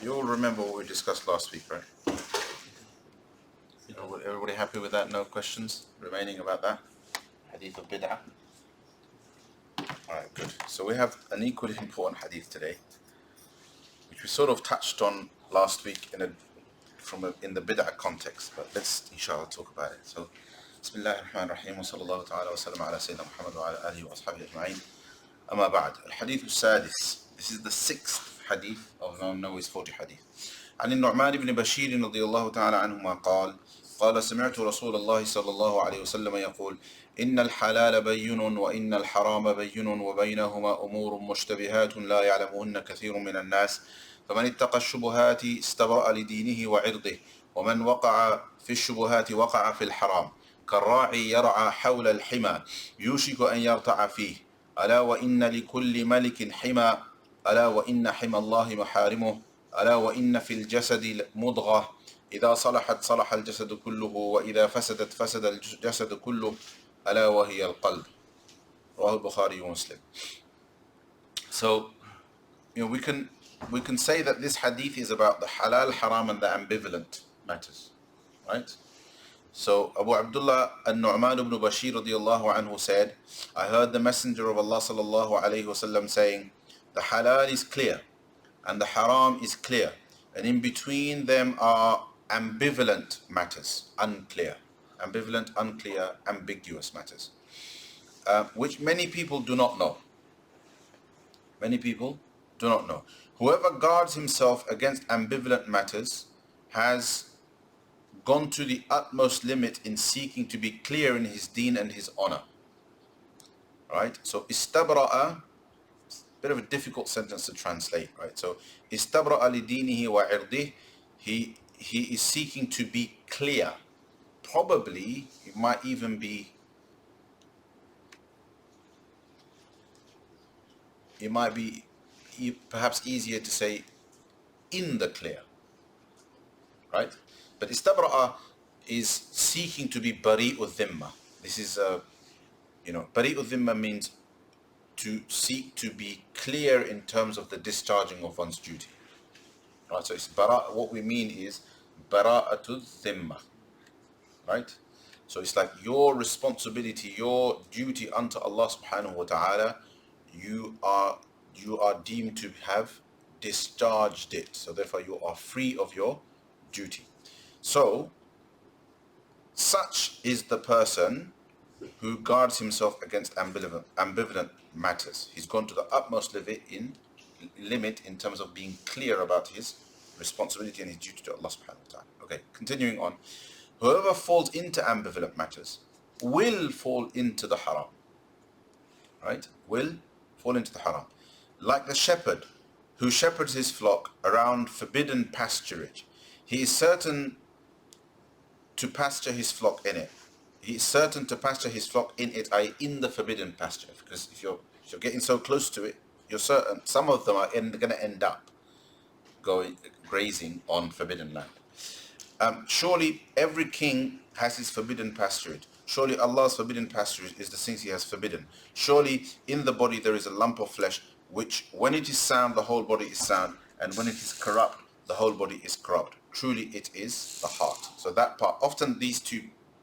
You all remember what we discussed last week, right? Everybody happy with that? No questions remaining about that? Hadith of Bid'ah? Alright, good. So we have an equally important hadith today, which we sort of touched on last week in the Bid'ah context, but let's inshallah talk about it. So, Bismillah ar-Rahman ar-Rahim, wa sallallahu ta'ala wa sallam ala Sayyidina Muhammad wa ala alihi wa ashabihi ajma'in. Amma ba'd. Al-Hadith al-Sadis. This is the 6th hadith of Imam Nawawi's 40 hadith. عن النعمان بن بشير رضي الله تعالى عنهما قال سمعت رسول الله صلى الله عليه وسلم يقول إن الحلال بين وإن الحرام بين وبينهما أمور مشتبهات لا يعلمهن كثير من الناس فمن اتقى الشبهات استبرأ لدينه وعرضه ومن وقع في الشبهات وقع في الحرام كالراعي يرعى حول الحمى يوشك أن يرتع فيه ألا وإن لكل ملك حمى ألا وإن حمى الله محارمه ألا وإن في الجسد مضغة إذا صلحت صلح الجسد كله وإذا فسدت فسد الجسد كله ألا وهي القلب. رواه البخاري ومسلم. So, we can say that this hadith is about the halal, haram and the ambivalent matters, right? So Abu Abdullah al-Nu'man ibn Bashir radiyallahu anhu said, I heard the Messenger of Allah sallallahu alayhi wasallam saying, the halal is clear and the haram is clear, and in between them are ambivalent matters, unclear, ambivalent, unclear, ambiguous matters, which many people do not know. Many people do not know. Whoever guards himself against ambivalent matters has gone to the utmost limit in seeking to be clear in his deen and his honor. Right? So istabra'a, bit of a difficult sentence to translate, right? So istabra'a li dinihi wa irdih, he is seeking to be clear. Probably it might even be perhaps easier to say in the clear, right? But istabra'a is seeking to be bari'u dhimma. This is bari'u dhimma means to seek to be clear in terms of the discharging of one's duty. Right? So it's what we mean is bara'atu dhimma. Right? So it's like your responsibility, your duty unto Allah subhanahu wa ta'ala, you are deemed to have discharged it. So therefore you are free of your duty. So such is the person who guards himself against ambivalent matters. He's gone to the utmost limit in terms of being clear about his responsibility and his duty to Allah subhanahu wa ta'ala. Okay, continuing on. Whoever falls into ambivalent matters will fall into the haram. Right? Will fall into the haram. Like the shepherd who shepherds his flock around forbidden pasturage. He is certain to pasture his flock in it. He is certain to pasture his flock in it, i.e. in the forbidden pasture. Because if you're getting so close to it, you're certain some of them are going to end up grazing on forbidden land. Surely every king has his forbidden pasturage. Surely Allah's forbidden pasturage is the things he has forbidden. Surely in the body there is a lump of flesh, which when it is sound, the whole body is sound, and when it is corrupt, the whole body is corrupt. Truly it is the heart. So that part, often these two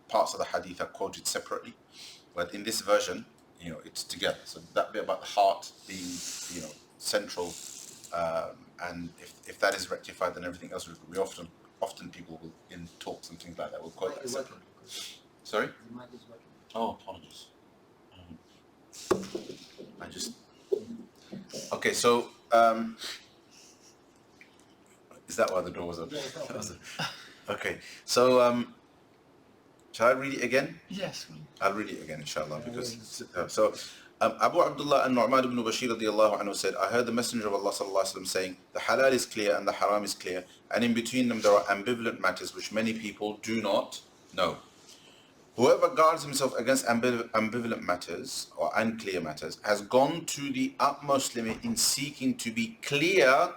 parts of the hadith are quoted separately, but in this version, it's together. So that bit about the heart being, central, and if that is rectified, then everything else we often people will, in talks and things like that, will quote that separately. Sorry? Oh, apologies. Okay, so is that why the door was open? Okay, so shall I read it again? Yes. I'll read it again, inshallah, because Abu Abdullah al-Nu'man ibn Bashir radiyallahu anhu said, I heard the Messenger of Allah sallallahu alaihi wasallam saying, the halal is clear and the haram is clear, and in between them there are ambivalent matters which many people do not know. Whoever guards himself against ambivalent matters or unclear matters has gone to the utmost limit in seeking to be clear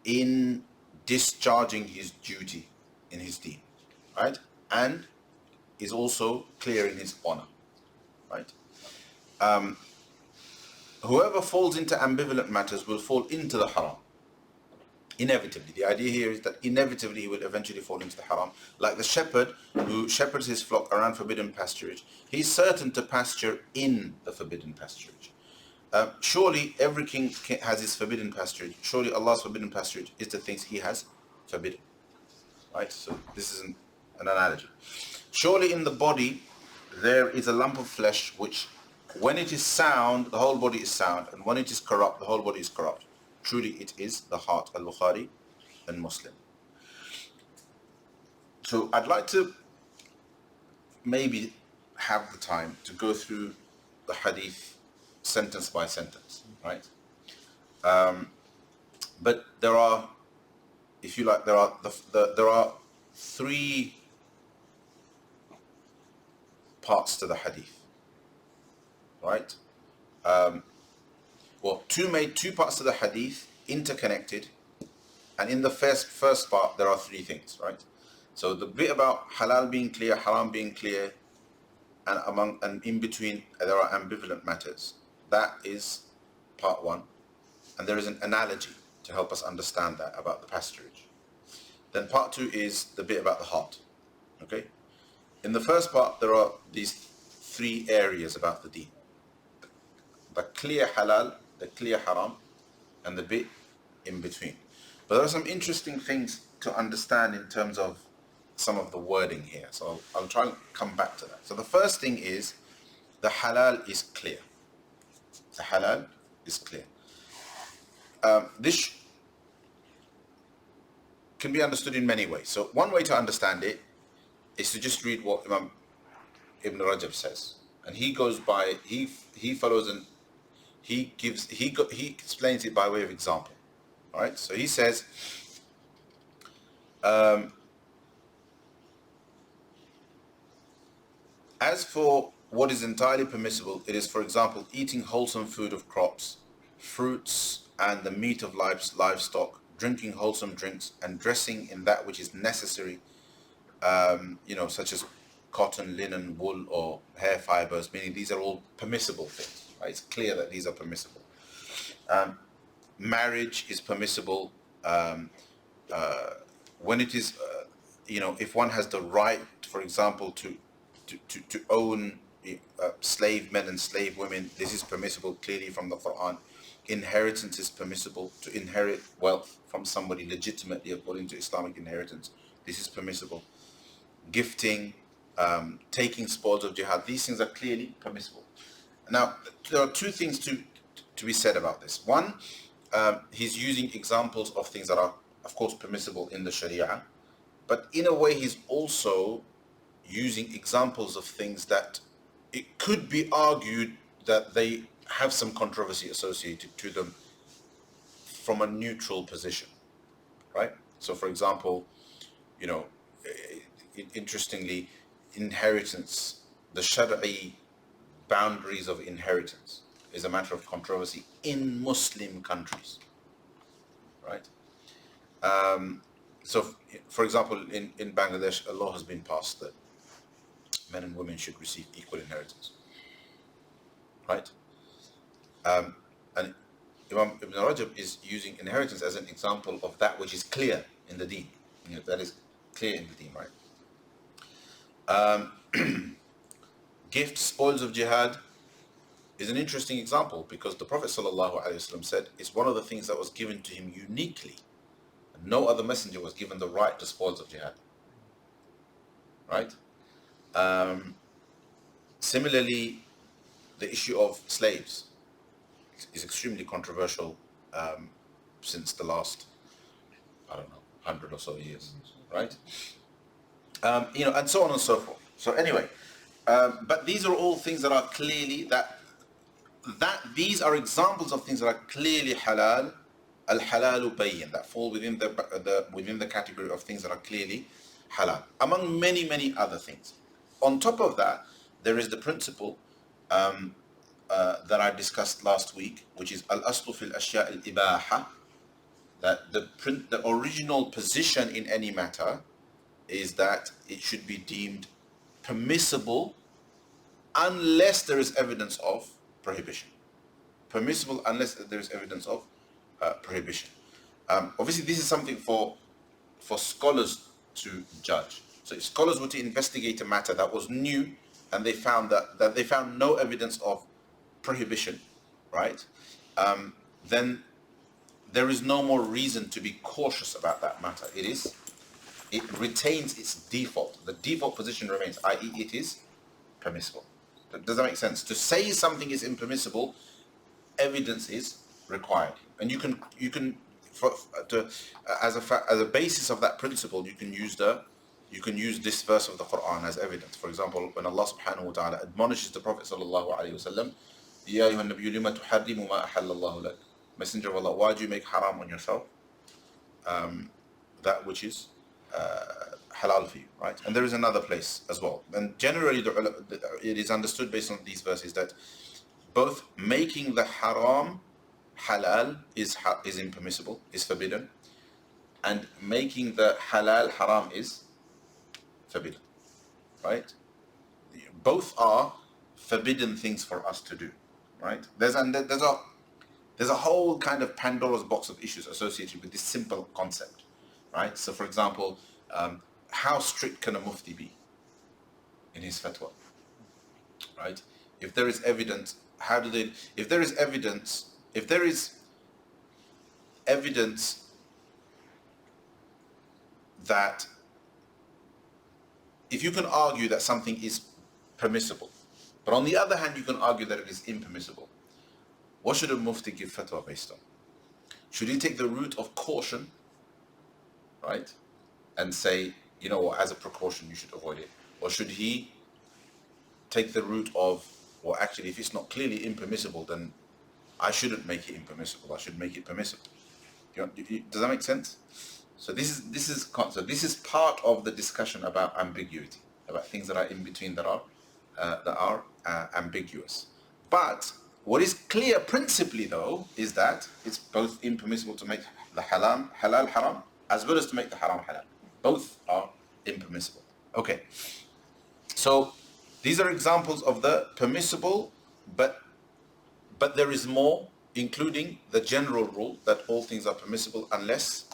in discharging his duty in his deen, right? And is also clear in his honor, right? Whoever falls into ambivalent matters will fall into the haram. Inevitably. The idea here is that inevitably he will eventually fall into the haram. Like the shepherd who shepherds his flock around forbidden pasturage, he's certain to pasture in the forbidden pasturage. Surely every king has his forbidden pasturage. Surely Allah's forbidden pasturage is the things he has forbidden. Right? So this is an analogy. Surely in the body there is a lump of flesh which when it is sound, the whole body is sound, and when it is corrupt, the whole body is corrupt. Truly it is the heart. Al-Bukhari and Muslim. So I'd like to maybe have the time to go through the hadith sentence by sentence, right? But there are, if you like, there are three parts to the hadith, right? Well, two parts to the hadith interconnected, and in the first part there are three things, right? So the bit about halal being clear, haram being clear, and in between there are ambivalent matters. That is part one, and there is an analogy to help us understand that about the pasturage. Then part two is the bit about the heart. Okay? In the first part there are these three areas about the deen: the clear halal, the clear haram, and the bit in between. But there are some interesting things to understand in terms of some of the wording here. So I'll try and come back to that. So the first thing is the halal is clear. The halal is clear. This can be understood in many ways. So one way to understand it is to just read what Imam Ibn Rajab says, and he goes by he follows and he explains it by way of example. All right. So he says, as for what is entirely permissible, it is, for example, eating wholesome food of crops, fruits, and the meat of livestock, drinking wholesome drinks, and dressing in that which is necessary, such as cotton, linen, wool, or hair fibers, meaning these are all permissible things. Right? It's clear that these are permissible. Marriage is permissible when it is, if one has the right, for example, to own slave men and slave women, this is permissible clearly from the Quran. Inheritance is permissible, to inherit wealth from somebody legitimately according to Islamic inheritance. This is permissible. Gifting, taking spoils of jihad, these things are clearly permissible. Now, there are two things to be said about this. One, he's using examples of things that are, of course, permissible in the Sharia, but in a way he's also using examples of things that it could be argued that they have some controversy associated to them from a neutral position, right? So, for example, interestingly, inheritance, the Shari'i boundaries of inheritance is a matter of controversy in Muslim countries, right? So, for example, in Bangladesh, a law has been passed that men and women should receive equal inheritance, right? And Imam Ibn Rajab is using inheritance as an example of that which is clear in the deen. That is clear in the deen, right? Gift, spoils of jihad is an interesting example because the Prophet ﷺ said it's one of the things that was given to him uniquely. No other messenger was given the right to spoils of jihad, right? Similarly, the issue of slaves is extremely controversial since the last, 100 or so years, right? And so on and so forth. So anyway, but these are all things that are clearly that these are examples of things that are clearly halal, al-halalu bayyin, that fall within the category of things that are clearly halal, among many other things. On top of that, there is the principle that I discussed last week, which is al-aslu fil ashya' al-ibaha, that the original position in any matter is that it should be deemed permissible unless there is evidence of prohibition. Permissible unless there is evidence of prohibition. Obviously, this is something for scholars to judge. So if scholars were to investigate a matter that was new and they found that they found no evidence of prohibition, right? Then there is no more reason to be cautious about that matter. It retains its default. The default position remains, i.e. it is permissible. Does that make sense? To say something is impermissible, evidence is required, and you can as a basis of that principle, you can use this verse of the Quran as evidence. For example, when Allah subhanahu wa ta'ala admonishes the Prophet sallallahu alaihi wasallam, Ya ayyuhan nabiyyu lima tuharrimu ma ahalla Allahu lak. Messenger of Allah, why do you make haram on yourself that which is halal for you, right? And there is another place as well. And generally, it is understood based on these verses that both making the haram halal is impermissible, is forbidden, and making the halal haram is forbidden, right? Both are forbidden things for us to do, right? There's a whole kind of Pandora's box of issues associated with this simple concept, right? So, for example, how strict can a mufti be in his fatwa, right? If there is evidence, if there is evidence that, if you can argue that something is permissible, but on the other hand you can argue that it is impermissible, what should a mufti give fatwa based on? Should he take the route of caution, right, and say, you know what, as a precaution you should avoid it? Or should he take the route of, well, actually, if it's not clearly impermissible, then I shouldn't make it impermissible, I should make it permissible? Does that make sense? So this is part of the discussion about ambiguity, about things that are in between, that are ambiguous. But what is clear principally, though, is that it's both impermissible to make the halal haram, as well as to make the haram halal. Both are impermissible. Okay. So these are examples of the permissible, but there is more, including the general rule that all things are permissible unless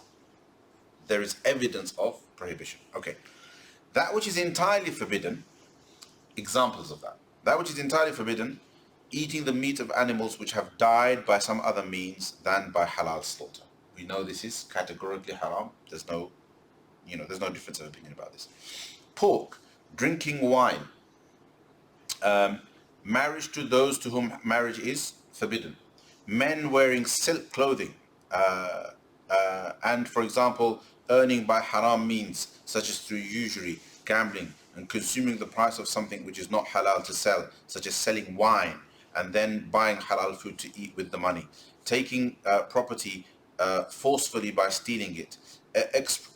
there is evidence of prohibition. Okay. That which is entirely forbidden, examples of that. That which is entirely forbidden, eating the meat of animals which have died by some other means than by halal slaughter. We know this is categorically haram. There's no difference of opinion about this. Pork, drinking wine, marriage to those to whom marriage is forbidden, men wearing silk clothing, and, for example, earning by haram means, such as through usury, gambling, and consuming the price of something which is not halal to sell, such as selling wine, and then buying halal food to eat with the money, taking property forcefully by stealing it,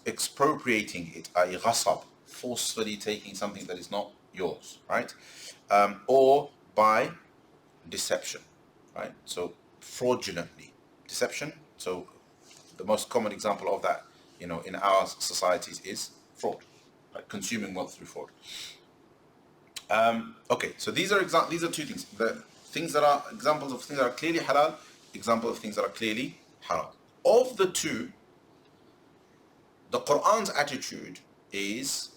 expropriating it, i.e. ghasab, forcefully taking something that is not yours, right? Or by deception, right? So fraudulently, deception. So the most common example of that, in our societies is fraud, like consuming wealth through fraud. Okay, so these are two things. The things that are examples of things that are clearly halal, example of things that are clearly haram. Of the two, the Quran's attitude is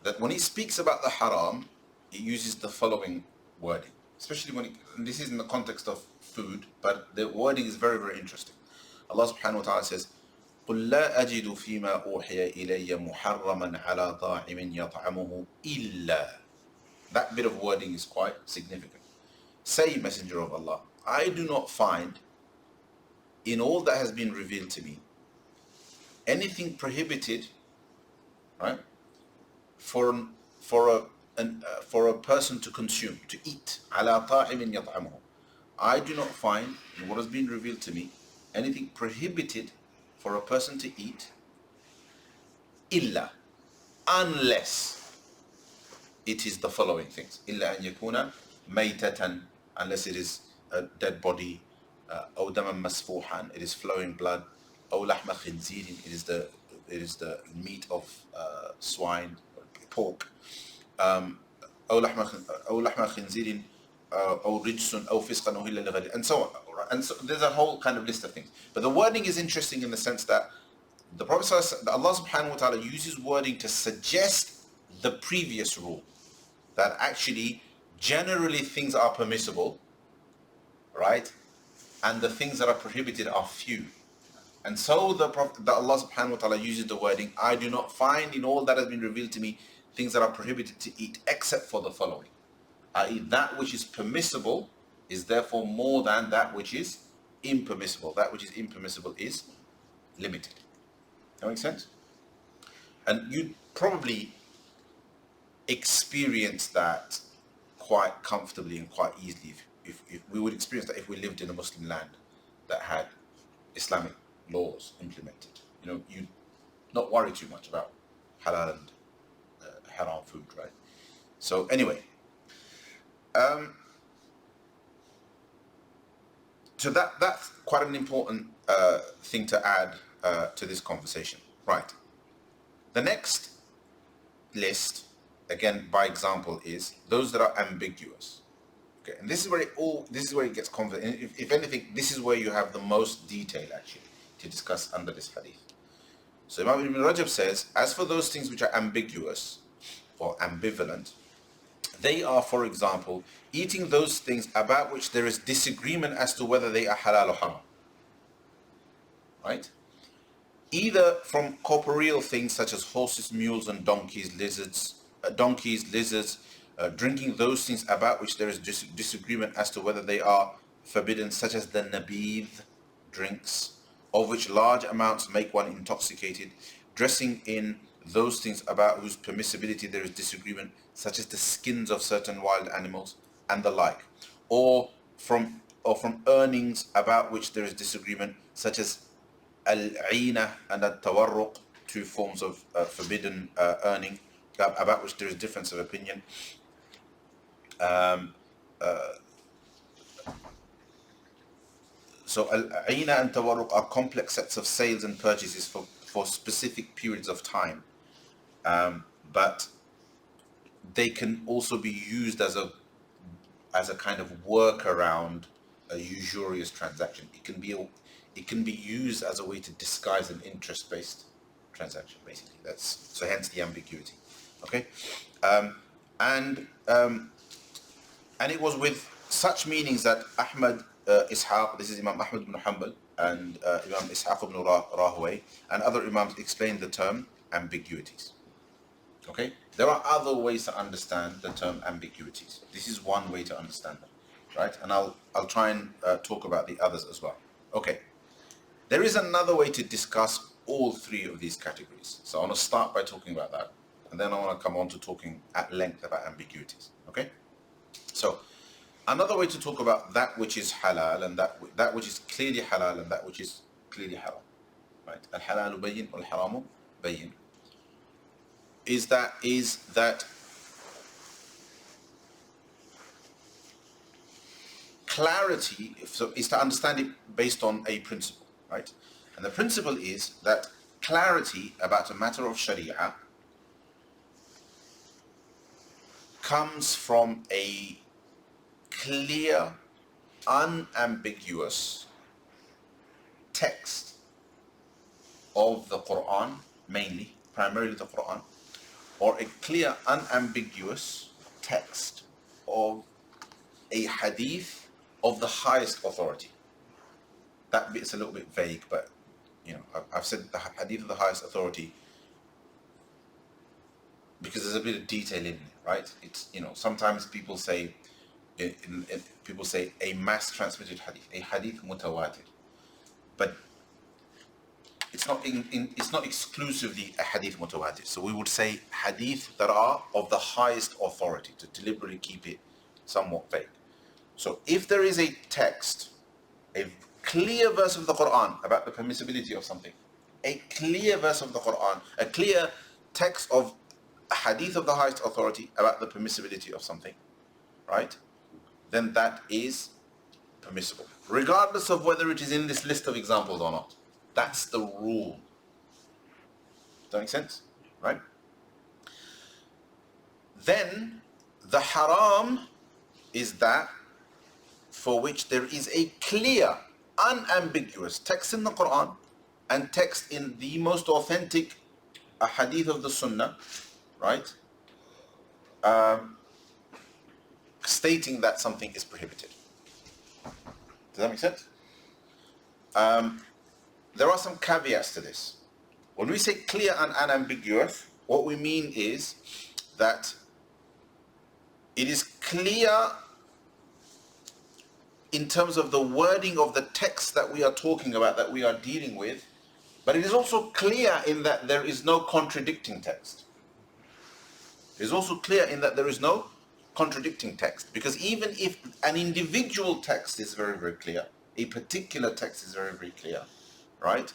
that when it speaks about the haram, it uses the following wording, especially and this is in the context of food, but the wording is very, very interesting. Allah subhanahu wa ta'ala says, قُلْ لَا أَجِدُ فِي مَا أُوحِيَ إِلَيَّ مُحَرَّمًا عَلَى طَاعِمٍ يَطْعَمُهُ إِلَّا. That bit of wording is quite significant. Say, Messenger of Allah, I do not find in all that has been revealed to me anything prohibited, right, for a person to consume, to eat. عَلَى طَاعِمٍ يَطْعَمُهُ. I do not find in what has been revealed to me anything prohibited for a person to eat, illa, unless it is the following things. Illa an yakuna maytatan, unless it is a dead body, aw daman masfuhan, it is flowing blood, aw lahma khinzirin, it is the meat of swine, pork, aw lahma khinzirin أو رجس أو فسقا أهل لغير, and so on. And so there's a whole kind of list of things. But the wording is interesting in the sense that the Prophet Allah subhanahu wa ta'ala uses wording to suggest the previous rule, that actually generally things are permissible, right? And the things that are prohibited are few. And so the Prophet, that Allah subhanahu wa ta'ala uses the wording, I do not find in all that has been revealed to me things that are prohibited to eat except for the following. I.e., that which is permissible is therefore more than that which is impermissible. That which is impermissible is limited. That makes sense? And you probably experience that quite comfortably and quite easily. If we would experience that if we lived in a Muslim land that had Islamic laws implemented. You know, you not worry too much about halal and haram food, right? So anyway, so that's quite an important thing to add to this conversation, right? The next list, again by example, is those that are ambiguous. Okay, and this is where it gets complicated. If anything, this is where you have the most detail actually to discuss under this hadith. So Imam Ibn Rajab says, as for those things which are ambiguous or ambivalent, they are, for example, eating those things about which there is disagreement as to whether they are halal or haram. Right? Either from corporeal things such as horses, mules, and donkeys, lizards, drinking those things about which there is disagreement as to whether they are forbidden, such as the nabidh drinks, of which large amounts make one intoxicated, dressing in those things about whose permissibility there is disagreement, such as the skins of certain wild animals and the like, or from earnings about which there is disagreement, such as al-'ina and al-tawarruq, two forms of forbidden earning, about which there is difference of opinion. So al-'ina and tawarruq are complex sets of sales and purchases for specific periods of time, but they can also be used as a kind of workaround a usurious transaction. It can be used as a way to disguise an interest-based transaction, basically. That's so hence the ambiguity. Okay, and it was with such meanings that Ahmad Ishaq, this is Imam Ahmad ibn Hanbal, and Imam Ishaq ibn Rahway, and other Imams explained the term ambiguities. Okay, there are other ways to understand the term ambiguities. This is one way to understand them, right? And I'll try and talk about the others as well. Okay, there is another way to discuss all three of these categories. So I want to start by talking about that, and then I want to come on to talking at length about ambiguities. Okay, so another way to talk about that which is halal and that which is clearly halal and that which is clearly haram, right? Al-halalu bayyin wal-haramu bayyin. Is that clarity is to understand it based on a principle, right? And the principle is that clarity about a matter of sharia comes from a clear, unambiguous text of the Quran, primarily the Quran, or a clear, unambiguous text of a hadith of the highest authority. That bit's a little bit vague, but you know, I've said the hadith of the highest authority because there's a bit of detail in it, right? It's, you know, sometimes people say a mass transmitted hadith, a hadith mutawatir, but it's not exclusively a hadith mutawatir. So we would say hadith that are of the highest authority, to deliberately keep it somewhat vague. So if there is a text, a clear verse of the Quran about the permissibility of something, a clear verse of the Quran, a clear text of a hadith of the highest authority about the permissibility of something, right? Then that is permissible, regardless of whether it is in this list of examples or not. That's the rule. Does that make sense? Right? Then the haram is that for which there is a clear, unambiguous text in the Quran and text in the most authentic hadith of the Sunnah, right? Stating that something is prohibited. Does that make sense? There are some caveats to this. When we say clear and unambiguous, what we mean is that it is clear in terms of the wording of the text that we are talking about, that we are dealing with, but it is also clear in that there is no contradicting text. It is also clear in that there is no contradicting text, because even if an individual text is very, very clear, a particular text is very, very clear, right?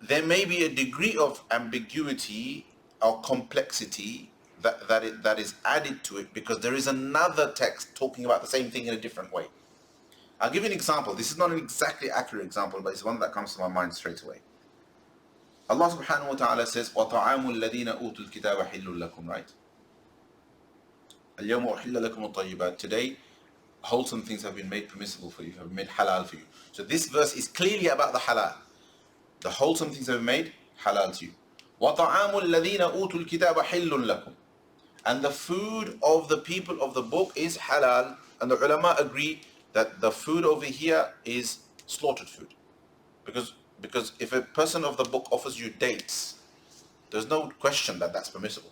There may be a degree of ambiguity or complexity that is added to it because there is another text talking about the same thing in a different way. I'll give you an example. This is not an exactly accurate example, but it's one that comes to my mind straight away. Allah subhanahu wa ta'ala says, وَطَعَامُ الَّذِينَ أُوتُوا الْكِتَابَ حِلٌّ لَكُمْ, right? الْيَوْمُ أُحِلَّ لَكُمُ الطَّيِّبَاتِ. Today, wholesome things have been made permissible for you, have been made halal for you. So this verse is clearly about the halal. The wholesome things have been made halal to you. وَطَعَامُ الَّذِينَ أُوتُوا الْكِتَابَ حِلٌّ لَكُمْ. And the food of the people of the book is halal. And the ulama agree that the food over here is slaughtered food. Because if a person of the book offers you dates, there's no question that that's permissible.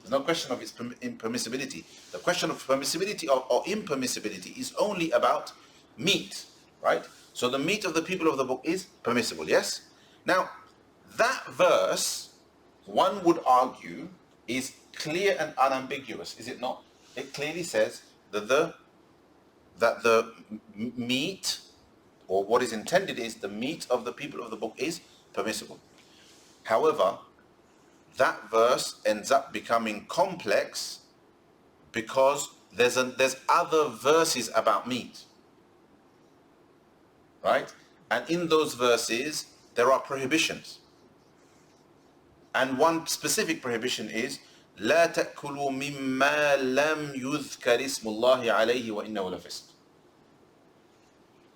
There's no question of its impermissibility. The question of permissibility or impermissibility is only about meat, right? So the meat of the people of the book is permissible, yes? Now, that verse, one would argue, is clear and unambiguous, is it not? It clearly says that the meat, or what is intended is the meat of the people of the book is permissible. However, that verse ends up becoming complex because there's other verses about meat, right? And in those verses there are prohibitions, and one specific prohibition is لا تأكلوا مما لم يذكر اسم الله عليه وإنه لفسق,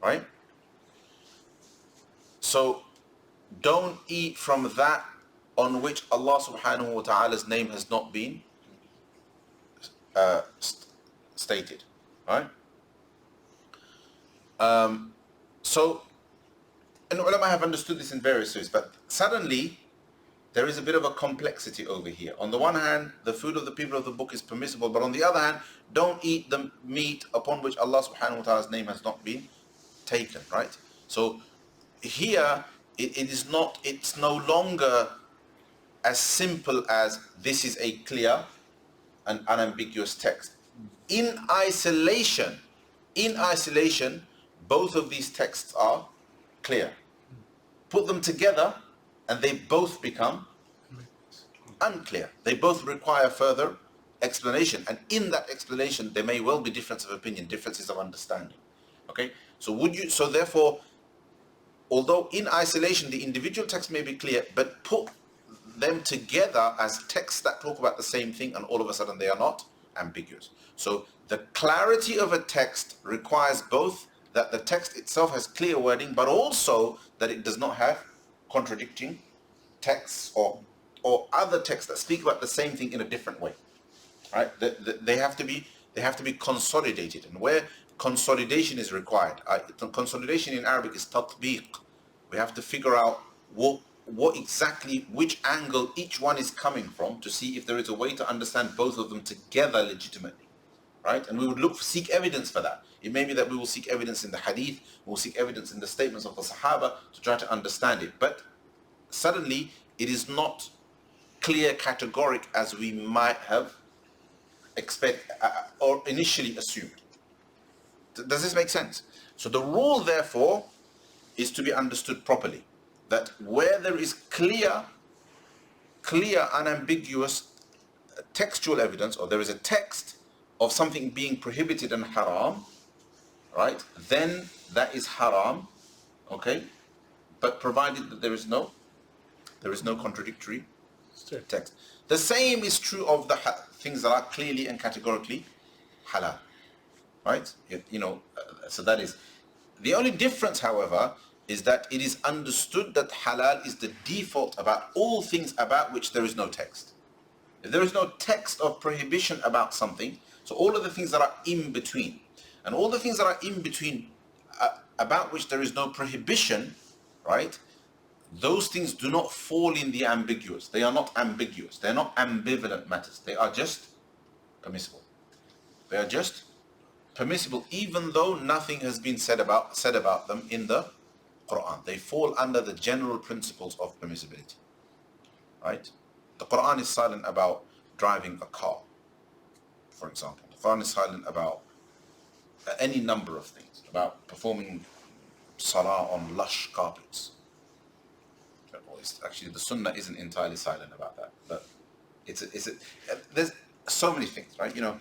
right? So don't eat from that on which Allah subhanahu wa ta'ala's name has not been stated, right? So, and ulama have understood this in various ways, but suddenly there is a bit of a complexity over here. On the one hand, the food of the people of the book is permissible, but on the other hand, don't eat the meat upon which Allah subhanahu wa ta'ala's name has not been taken, right? So here, it's no longer as simple as this is a clear and unambiguous text. In isolation, both of these texts are clear. Put them together and they both become unclear. They both require further explanation. And in that explanation, there may well be difference of opinion, differences of understanding. Okay? So therefore, although in isolation the individual text may be clear, but put them together as texts that talk about the same thing and all of a sudden they are not ambiguous. So the clarity of a text requires both that the text itself has clear wording, but also that it does not have contradicting texts or other texts that speak about the same thing in a different way. Right? They have to be consolidated, and where consolidation is required, consolidation in Arabic is tatbiq. We have to figure out what exactly, which angle each one is coming from to see if there is a way to understand both of them together legitimately, right? And we would seek evidence for that. It may be that we will seek evidence in the Hadith, we'll seek evidence in the statements of the Sahaba to try to understand it. But suddenly, it is not clear, categoric as we might have expect or initially assumed. Does this make sense? So the rule, therefore, is to be understood properly. That where there is clear, unambiguous textual evidence, or there is a text of something being prohibited and haram, right? Then that is haram, okay? But provided that there is no contradictory text. The same is true of the things that are clearly and categorically halal, right? So that is. The only difference, however, is that it is understood that halal is the default about all things about which there is no text. If there is no text of prohibition about something, so all of the things that are in between, and all the things that are in between about which there is no prohibition, right? Those things do not fall in the ambiguous. They are not ambiguous. They are not ambivalent matters. They are just permissible. They are just permissible, even though nothing has been said about them in the Quran. They fall under the general principles of permissibility, right? The Quran is silent about driving a car, for example. The Quran is silent about any number of things, about performing salah on lush carpets. Actually, the Sunnah isn't entirely silent about that, but there's so many things, right? You know,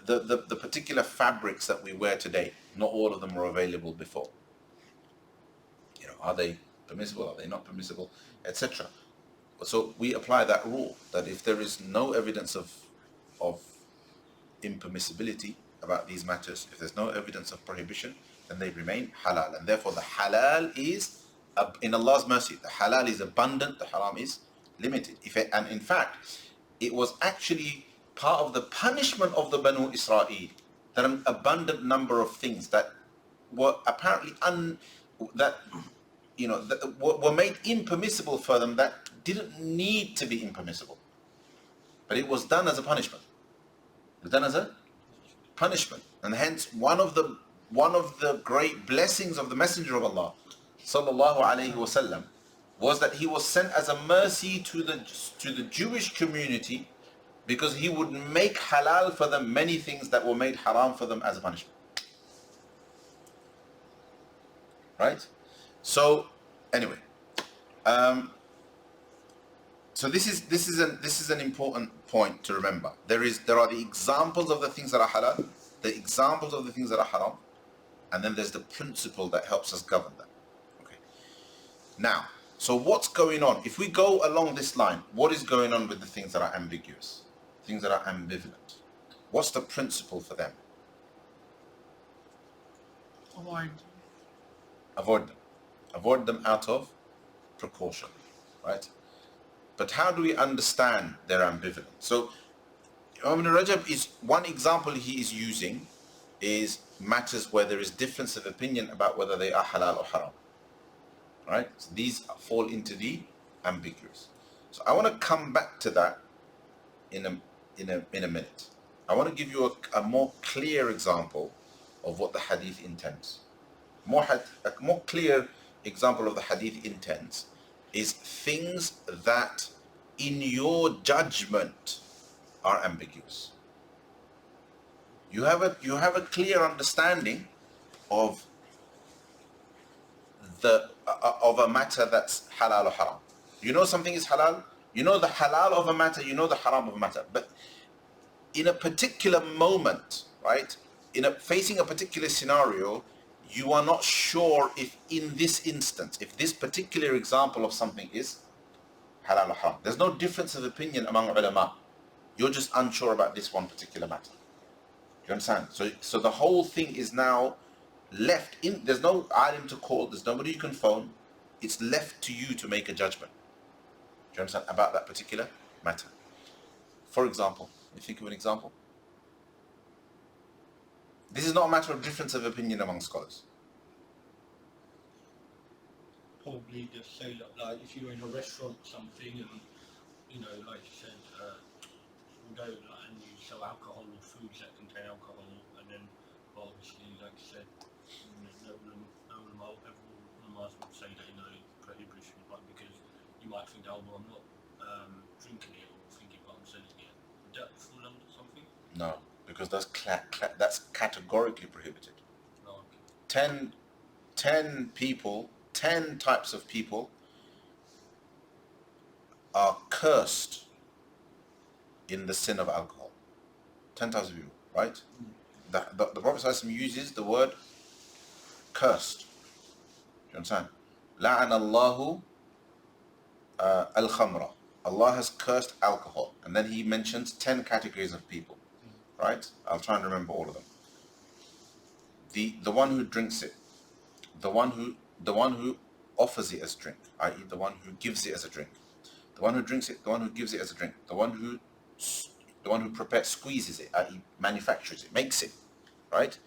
the particular fabrics that we wear today, not all of them were available before. You know, are they permissible? Are they not permissible? Etc. So we apply that rule that if there is no evidence of impermissibility about these matters, if there's no evidence of prohibition, then they remain halal, and therefore the halal is in Allah's mercy. The halal is abundant, the haram is limited. And in fact, it was actually part of the punishment of the Banu Israel that an abundant number of things that were apparently were made impermissible for them that didn't need to be impermissible, but it was done as a punishment. It was done as a punishment, and hence one of the great blessings of the Messenger of Allah, sallallahu alaihi wasallam, was that he was sent as a mercy to the Jewish community, because he would make halal for them many things that were made haram for them as a punishment. Right? So anyway, so this is an important point to remember. There are the examples of the things that are halal, the examples of the things that are haram, and then there's the principle that helps us govern them. Okay. Now, so what's going on? If we go along this line, what is going on with the things that are ambiguous, things that are ambivalent? What's the principle for them? Avoid them. Avoid them out of precaution, right? But how do we understand their ambivalence? So, Ibn Rajab is one example he is using is matters where there is difference of opinion about whether they are halal or haram. Right? So these fall into the ambiguous. So I want to come back to that in a minute. I want to give you a more clear example of what the hadith intends. A more clear example of the hadith intends is things that in your judgment are ambiguous. You have a clear understanding of a matter that's halal or haram. You know something is halal, you know the halal of a matter, you know the haram of a matter. But in a particular moment, right, facing a particular scenario, you are not sure if in this instance, if this particular example of something is halal or haram. There's no difference of opinion among ulama. You're just unsure about this one particular matter. Do you understand? So the whole thing is now left in, there's no alim to call, there's nobody you can phone. It's left to you to make a judgment. Do you understand? About that particular matter. For example, you think of an example? This is not a matter of difference of opinion among scholars. Probably just say like if you're in a restaurant or something and you know, like you said, and you sell alcohol or foods that contain alcohol, and then obviously, like you said, no ulama would say that prohibition, but because you might think, oh well, I'm not drinking it or thinking about selling it. Would that fall under something? No, because that's categorically prohibited. Oh, okay. 10 types of people are cursed in the sin of alcohol. 10 types of people, right? The Prophet ﷺ uses the word cursed. Do you understand? لَعَنَ اللَّهُ al-khamra. Allah has cursed alcohol. And then he mentions 10 categories of people. Right? I'll try and remember all of them. the one who drinks it, the one who offers it as drink, i.e. the one who gives it as a drink, the one who drinks it, the one who gives it as a drink, the one who prepares, squeezes it, i.e. manufactures it, makes it, right?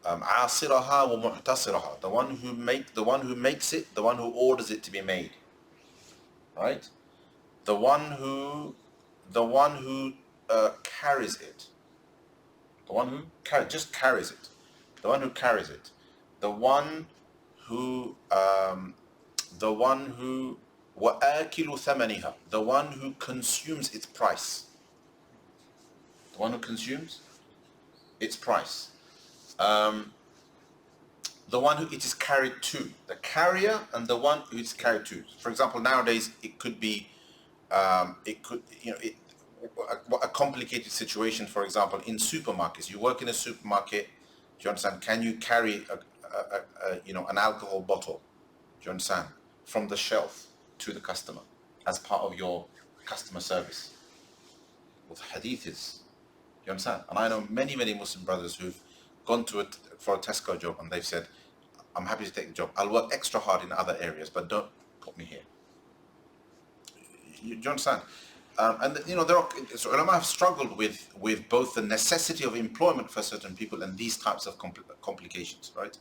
عاصرها ومعتصرها, the one who makes it, the one who orders it to be made, right? The one who carries it, the one who just carries it, the one who carries it, the one who وآكل ثمنها, the one who consumes its price, the one who consumes its price, the one who it is carried to, the carrier and the one who it's carried to. For example, nowadays it could be a complicated situation. For example, in supermarkets, you work in a supermarket. Do you understand? Can you carry an alcohol bottle? Do you understand? From the shelf to the customer as part of your customer service. What Hadith is. Do you understand? And I know many Muslim brothers who've gone for a Tesco job and they've said, I'm happy to take the job. I'll work extra hard in other areas, but don't put me here. Do you understand? So ulama have struggled with both the necessity of employment for certain people and these types of complications, right?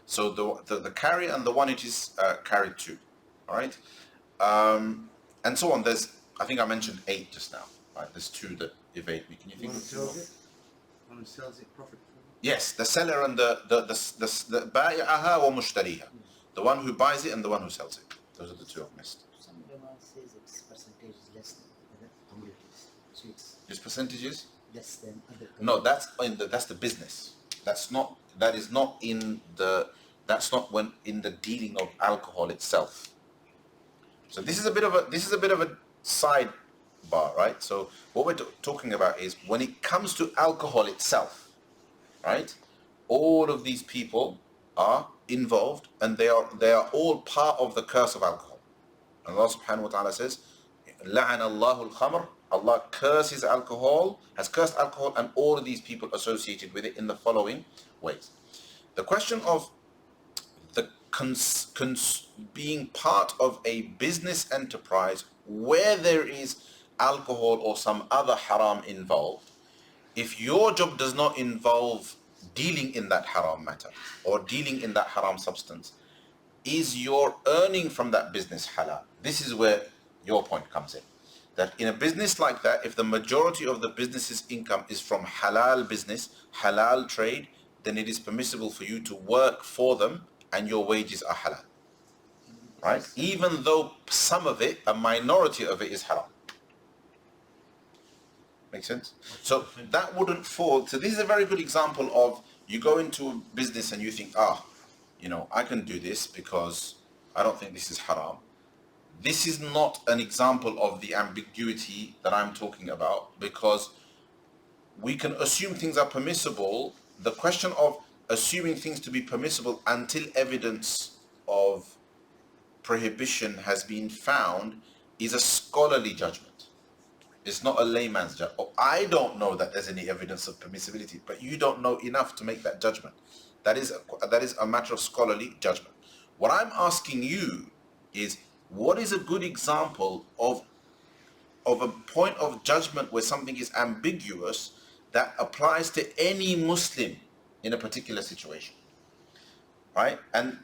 So the carrier and the one it is carried to, all right? And so on. I think I mentioned 8 just now, right? There's 2 that evade me. Can you think of 2 more? One who sells it profit. Yes, the seller and the bai'aha wa mushtariha, the one who buys it and the one who sells it. Those are the 2 I've missed. Some ulama says its percentage is less than other commodities. So it's Its percentages? less than other commodities. No, that's the business. That's not when in the dealing of alcohol itself. So this is a bit of a sidebar, right? So what we're talking about is when it comes to alcohol itself, right? All of these people are involved, and they are all part of the curse of alcohol. And Allah subhanahu wa ta'ala says, لَعَنَ اللَّهُ الْخَمْرَ, Allah curses alcohol, has cursed alcohol and all of these people associated with it in the following ways. The question of the being part of a business enterprise where there is alcohol or some other haram involved, if your job does not involve dealing in that haram matter or dealing in that haram substance, is your earning from that business halal? This is where your point comes in. That in a business like that, if the majority of the business's income is from halal business, halal trade, then it is permissible for you to work for them and your wages are halal. Right? Even though some of it, a minority of it is haram. Make sense? So that wouldn't fall. So this is a very good example of you go into a business and you think, I can do this because I don't think this is haram. This is not an example of the ambiguity that I'm talking about, because we can assume things are permissible. The question of assuming things to be permissible until evidence of prohibition has been found is a scholarly judgment. It's not a layman's judgment. I don't know that there's any evidence of permissibility, but you don't know enough to make that judgment. That is a matter of scholarly judgment. What I'm asking you is, what is a good example of a point of judgment where something is ambiguous that applies to any Muslim in a particular situation, right? And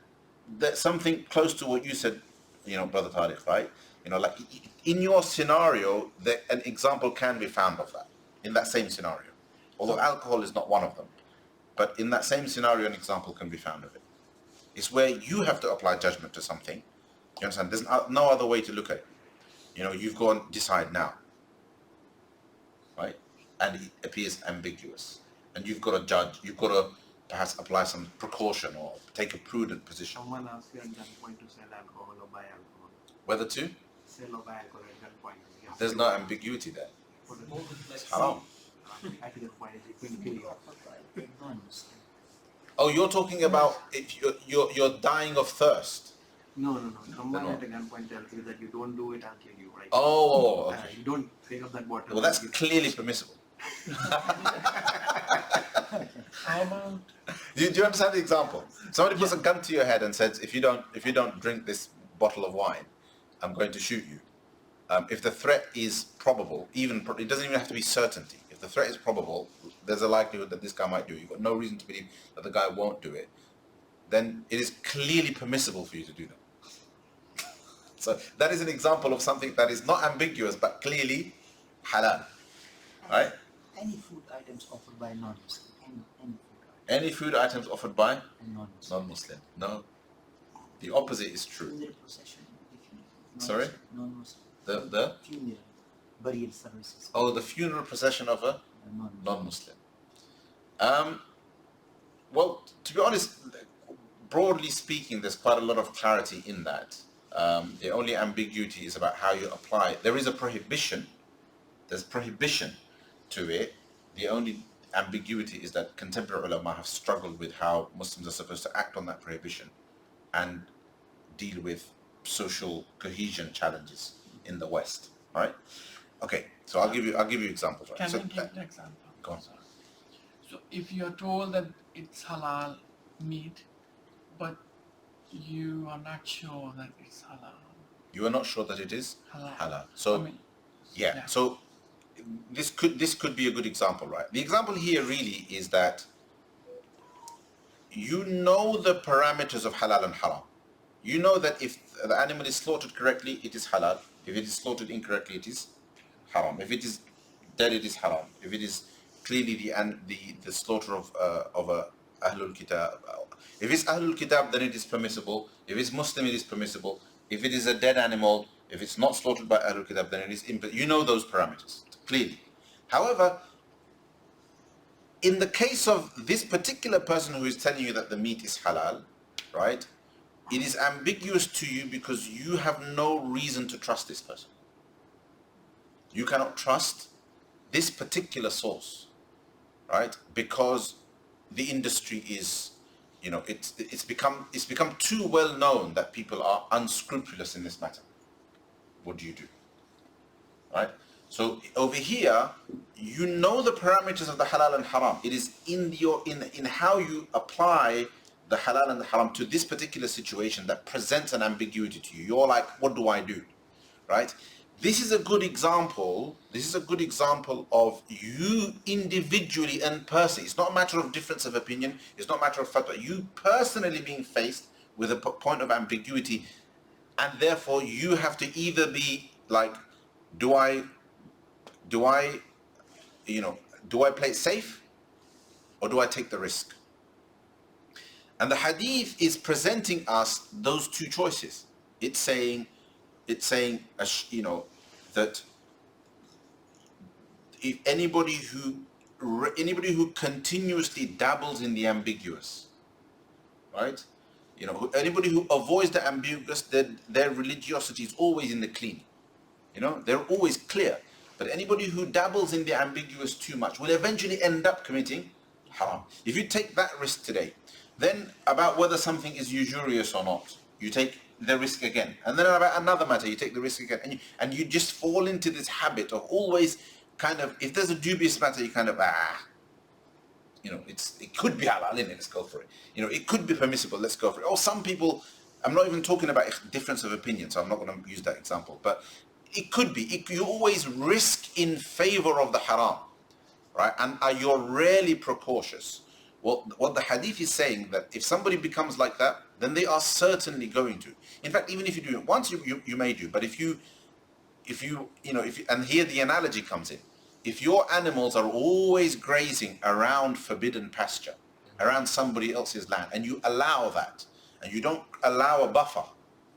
that's something close to what you said, Brother Tariq, right? Like in your scenario, an example can be found of that, in that same scenario. Although alcohol is not one of them. But in that same scenario, an example can be found of it. It's where you have to apply judgment to something. You understand? There's no other way to look at it. You've gone, decide now. Right? And it appears ambiguous. And you've got to judge. You've got to perhaps apply some precaution or take a prudent position. Someone asks you at gunpoint to sell alcohol or buy alcohol. Whether to? Sell or buy alcohol at gunpoint. Yeah. There's no ambiguity there. It's haram. At gunpoint, you can kill you. Oh, you're talking about if you're dying of thirst. No. Someone at a gunpoint tells you that you don't do it, I'll kill you, right? Oh, okay. You don't pick up that bottle. Well, that's clearly permissible. How about Do you understand the example? Somebody puts a gun to your head and says, if you don't drink this bottle of wine, I'm going to shoot you. If the threat is probable, it doesn't even have to be certainty. If the threat is probable, there's a likelihood that this guy might do it. You've got no reason to believe that the guy won't do it. Then it is clearly permissible for you to do that. So that is an example of something that is not ambiguous but clearly halal, right? Any food items offered by non-Muslim. Any food items offered by non-Muslim. non-Muslim. No, the opposite is true. Funeral procession. Sorry? Non-Muslim. The Funeral. Burial services. oh, the funeral procession of a non-Muslim. Well, to be honest, broadly speaking, there's quite a lot of clarity in that. The only ambiguity is about how you apply it. There is a prohibition. There's prohibition to it. The only ambiguity is that contemporary ulama have struggled with how Muslims are supposed to act on that prohibition and deal with social cohesion challenges in the West. Right? Okay, so I'll give you examples. Right? Can So, I take the example? go on. So if you're told that it's halal meat, but you are not sure that it's halal. You are not sure that it is Halal. halal. So I mean, yeah. yeah. So this could be a good example, right? The example here really is that you know the parameters of halal and haram. You know that if the animal is slaughtered correctly, it is halal. If it is slaughtered incorrectly, it is haram. If it is dead, it is haram. If it is clearly the slaughter of a Ahlul Kitab, if it's Ahlul Kitab, then it is permissible. If it's Muslim, it is permissible. If it is a dead animal, if it's not slaughtered by Ahlul Kitab, then it is you know those parameters clearly. However, in the case of this particular person who is telling you that the meat is halal, right? It is ambiguous to you because you have no reason to trust this person. You cannot trust this particular source, right? Because the industry is, it's become too well known that people are unscrupulous in this matter. What do you do? Right? So over here, you know the parameters of the halal and haram. It is in how you apply the halal and the haram to this particular situation that presents an ambiguity to you. You're like, what do I do? Right? This is a good example. This is a good example of you individually and personally. It's not a matter of difference of opinion. It's not a matter of fatwa. You personally being faced with a point of ambiguity, and therefore you have to either be like, do I play it safe, or do I take the risk? And the hadith is presenting us those two choices. It's saying, that if anybody who continuously dabbles in the ambiguous, right? Anybody who avoids the ambiguous, their religiosity is always in the clean. They're always clear. But anybody who dabbles in the ambiguous too much will eventually end up committing haram. If you take that risk today, then about whether something is usurious or not, you take the risk again. And then about another matter, you take the risk again. And you just fall into this habit of always kind of, if there's a dubious matter, you kind of, it could be halal, let's go for it. It could be permissible, let's go for it. Or some people, I'm not even talking about difference of opinion, so I'm not going to use that example. But it could be, you always risk in favor of the haram, right? And you're rarely precautious. What the hadith is saying, that if somebody becomes like that, then they are certainly going to. In fact, even if you do it once, you may do. But if you, and here the analogy comes in. If your animals are always grazing around forbidden pasture, around somebody else's land, and you allow that, and you don't allow a buffer,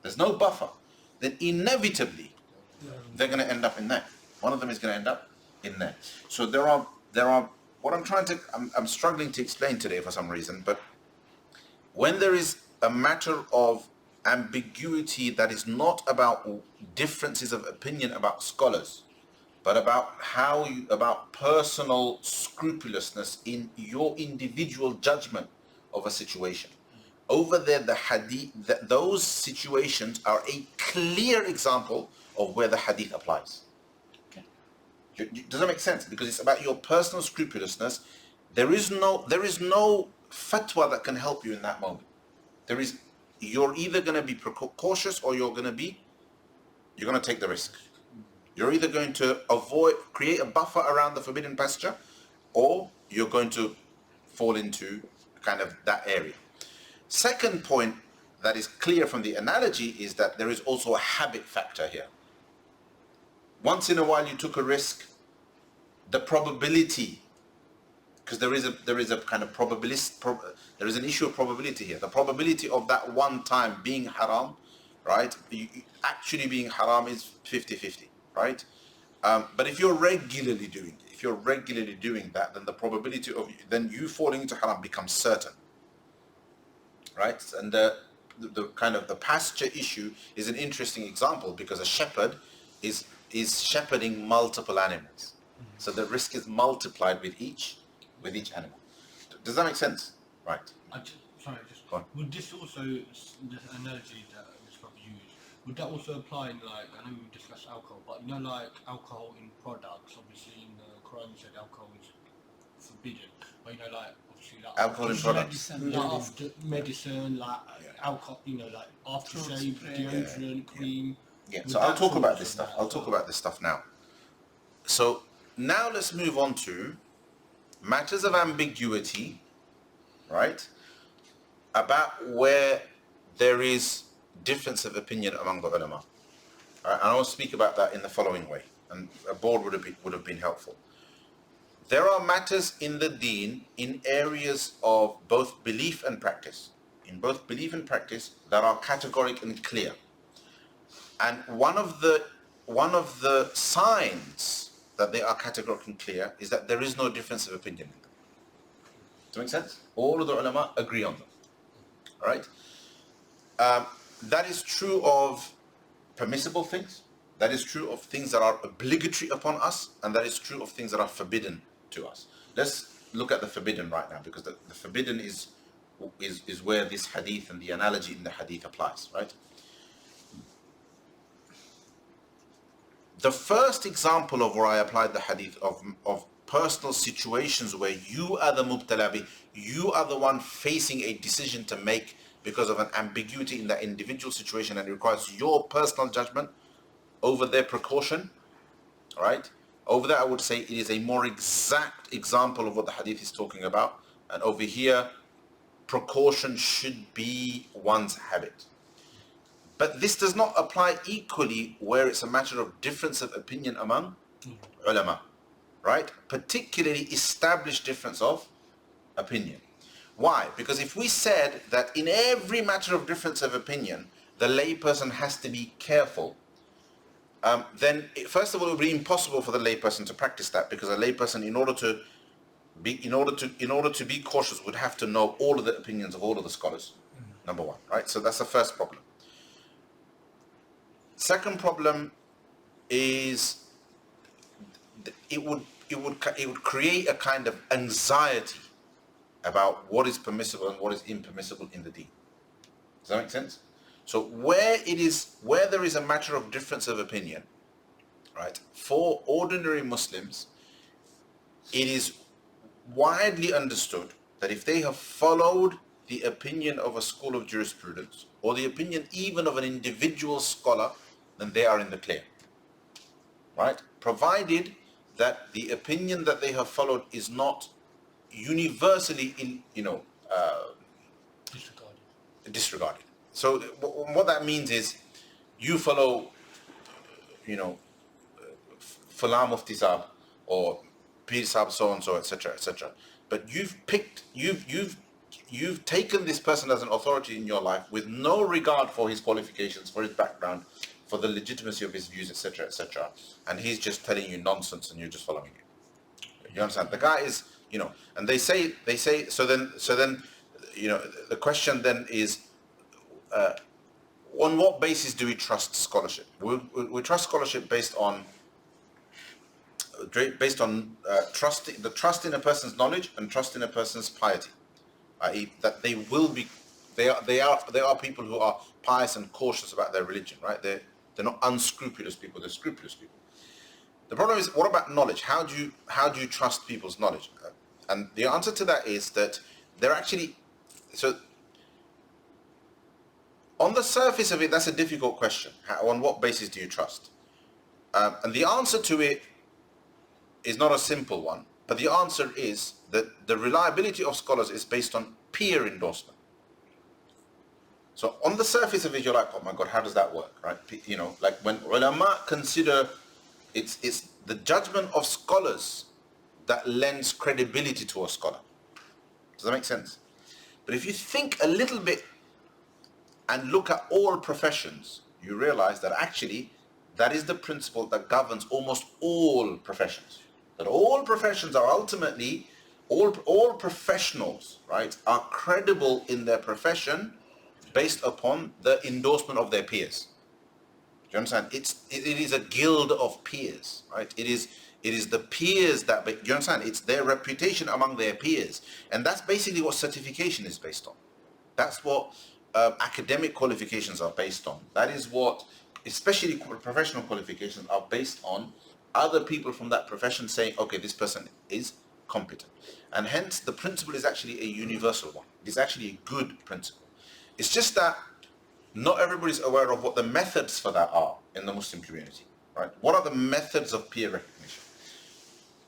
there's no buffer, then inevitably they're going to end up in there. One of them is going to end up in there. So there are. What I'm struggling to explain today for some reason, but when there is a matter of ambiguity that is not about differences of opinion about scholars, but about personal scrupulousness in your individual judgment of a situation. Over there, the hadith, those situations are a clear example of where the hadith applies. Does that make sense? Because it's about your personal scrupulousness. There is no fatwa that can help you in that moment. You're either going to be cautious or you're going to take the risk. You're either going to create a buffer around the forbidden pasture, or you're going to fall into kind of that area. Second point that is clear from the analogy is that there is also a habit factor here. Once in a while you took a risk, the probability, because there is a kind of there is an issue of probability here. The probability of that one time being haram, right? Actually being haram is 50-50, right? But if you're regularly doing that, then the probability of then you falling into haram becomes certain, right? And the kind of the pasture issue is an interesting example, because a shepherd is shepherding multiple animals, so the risk is multiplied with each animal. Does that make sense? Right. Go on. Would this also, the analogy that was probably used, would that also apply in, like, I know we discussed alcohol, but you know, like alcohol in products, obviously in the Quran you said alcohol is forbidden, but you know, like obviously like Alcohol in products. like after medicine, like alcohol, you know, like aftershave, deodorant, cream. Yeah. Would So I'll that talk fall about into this stuff. that I'll as talk well? about this stuff now. So now let's move on to matters of ambiguity, right? About where there is difference of opinion among the ulama. All right, and I will speak about that in the following way, and a board would have been helpful. There are matters in the deen in areas of both belief and practice. In both belief and practice that are categoric and clear. And one of the signs that they are categoric and clear is that there is no difference of opinion in them. Does that make sense? All of the ulama agree on them. All right? That is true of permissible things. That is true of things that are obligatory upon us, and that is true of things that are forbidden to us. Let's look at the forbidden right now, because the forbidden is where this hadith and the analogy in the hadith applies, right? The first example of where I applied the hadith of personal situations where you are the mubtala, you are the one facing a decision to make because of an ambiguity in that individual situation, and it requires your personal judgment over their precaution, right? Over there I would say it is a more exact example of what the hadith is talking about, and over here precaution should be one's habit. But this does not apply equally where it's a matter of difference of opinion among ulama, right? Particularly established difference of opinion. Why? Because if we said that in every matter of difference of opinion, the layperson has to be careful, then first of all, it would be impossible for the layperson to practice that, because a layperson, in order to be cautious, would have to know all of the opinions of all of the scholars. Number one, right? So that's the first problem. Second problem is it would create a kind of anxiety about what is permissible and what is impermissible in the deen. Does that make sense? So where there is a matter of difference of opinion, right? For ordinary Muslims, it is widely understood that if they have followed the opinion of a school of jurisprudence, or the opinion even of an individual scholar, then they are in the clear, right? Provided that the opinion that they have followed is not universally disregarded. So what that means is, you follow, Fulan Mufti Sahab or Pir Sahab so and so, etc., etc. But you've taken this person as an authority in your life with no regard for his qualifications, for his background, for the legitimacy of his views, etc., etc. And he's just telling you nonsense, and you're just following it. You understand? The guy is, and they say. So then, the question then is, on what basis do we trust scholarship? We trust scholarship based on trust in a person's knowledge and trust in a person's piety, i.e., that they are people who are pious and cautious about their religion, right? They're not unscrupulous people; they're scrupulous people. The problem is, what about knowledge? How do you trust people's knowledge? And the answer to that is that they're actually, so on the surface of it, that's a difficult question. On what basis do you trust? And the answer to it is not a simple one, but the answer is that the reliability of scholars is based on peer endorsement. So on the surface of it, you're like, oh my God, how does that work, right? You know, like when ulama consider, it's the judgment of scholars that lends credibility to a scholar. Does that make sense? But if you think a little bit and look at all professions, you realize that actually that is the principle that governs almost all professions. That all professions are ultimately, all professionals, right, are credible in their profession based upon the endorsement of their peers. Do you understand? It is a guild of peers, right? It is the peers that, do you understand? It's their reputation among their peers. And that's basically what certification is based on. That's what academic qualifications are based on. That is what, especially professional qualifications, are based on other people from that profession saying, okay, this person is competent. And hence, the principle is actually a universal one. It's actually a good principle. It's just that not everybody's aware of what the methods for that are in the Muslim community, right? What are the methods of peer recognition?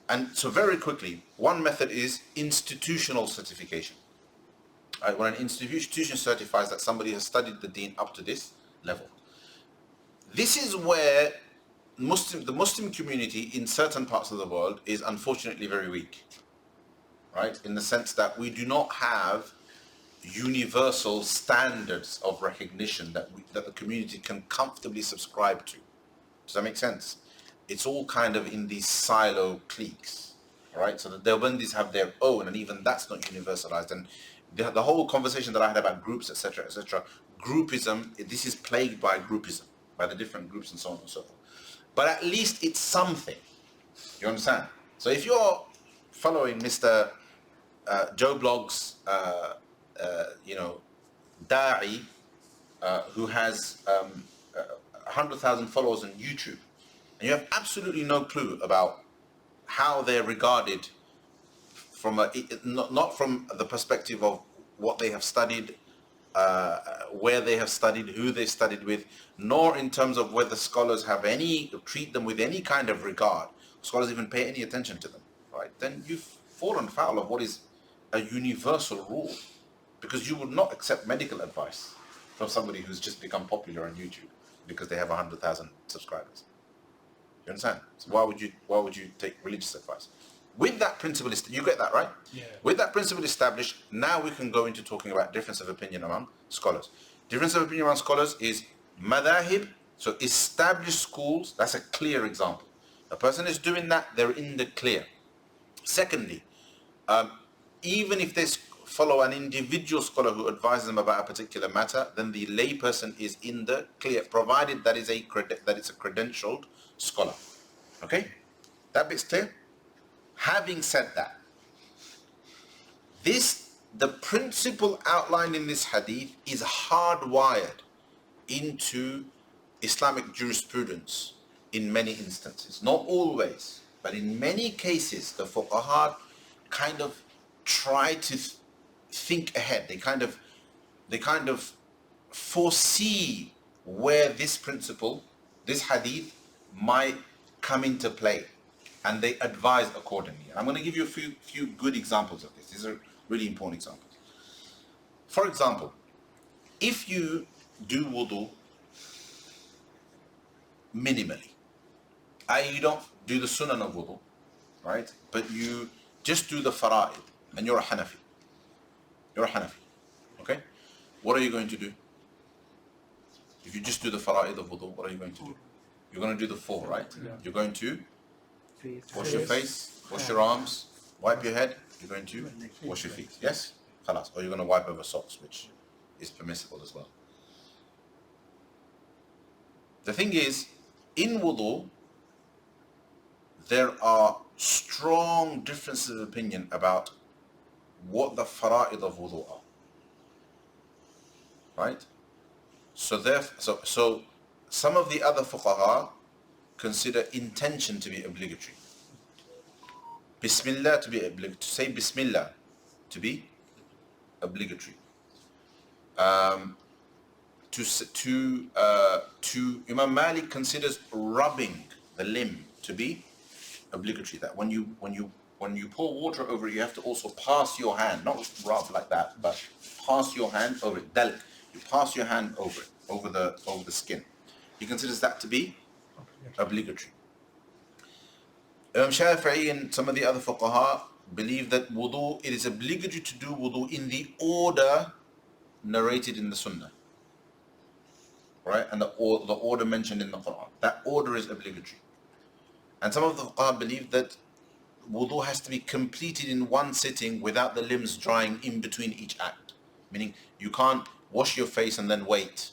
And so very quickly, one method is institutional certification. Right? When an institution certifies that somebody has studied the deen up to this level. This is where the Muslim community in certain parts of the world is unfortunately very weak, right? In the sense that we do not have universal standards of recognition that the community can comfortably subscribe to. Does that make sense? It's all kind of in these silo cliques, right? So the Deobandis have their own, and even that's not universalized. And the whole conversation that I had about groups, etc., groupism, this is plagued by groupism, by the different groups and so on and so forth. But at least it's something. You understand? So if you're following Mr. Joe Blogg's Da'i, who has 100,000 followers on YouTube, and you have absolutely no clue about how they're regarded from not from the perspective of what they have studied, where they have studied, who they studied with, nor in terms of whether scholars treat them with any kind of regard, scholars even pay any attention to them, right? Then you've fallen foul of what is a universal rule, because you would not accept medical advice from somebody who's just become popular on YouTube because they have 100,000 subscribers. You understand? So why would you take religious advice? With that principle, you get that, right? Yeah. With that principle established, now we can go into talking about difference of opinion among scholars. Difference of opinion among scholars is madahib, so established schools. That's a clear example. A person is doing that, they're in the clear. Secondly, even if they follow an individual scholar who advises them about a particular matter, then the layperson is in the clear, provided that it's a credentialed scholar. Okay? That bit's clear? Having said that, the principle outlined in this hadith is hardwired into Islamic jurisprudence in many instances. Not always, but in many cases, the fuqaha kind of try to think ahead. They kind of foresee where this principle, this hadith, might come into play, and they advise accordingly. And I'm going to give you a few good examples of this. These are really important examples. For example, if you do wudu minimally, i.e. you don't do the sunan of wudu, right? But you just do the fara'id, and you're a Hanafi. Okay? What are you going to do? If you just do the fara'id of wudu, what are you going to do? You're going to do the 4, right? Yeah. You're going to wash your face, wash your arms, wipe your head. You're going to wash your feet. Yes? Khalas. Or you're going to wipe over socks, which is permissible as well. The thing is, in wudu, there are strong differences of opinion about what the fara'id of wudu are. Right? So some of the other fuqaha consider intention to be obligatory. Bismillah to be obligatory. To say Bismillah to be obligatory. To Imam Malik considers rubbing the limb to be obligatory. That when you pour water over it, you have to also pass your hand, not rub like that, but pass your hand over it. Dalk. You pass your hand over it, over the skin. He considers that to be obligatory. Imam Shafi'i and some of the other fuqaha believe that wudu, it is obligatory to do wudu in the order narrated in the Sunnah, right? And the order mentioned in the Quran. That order is obligatory. And some of the fuqaha believe that wudu has to be completed in one sitting without the limbs drying in between each act. Meaning you can't wash your face and then wait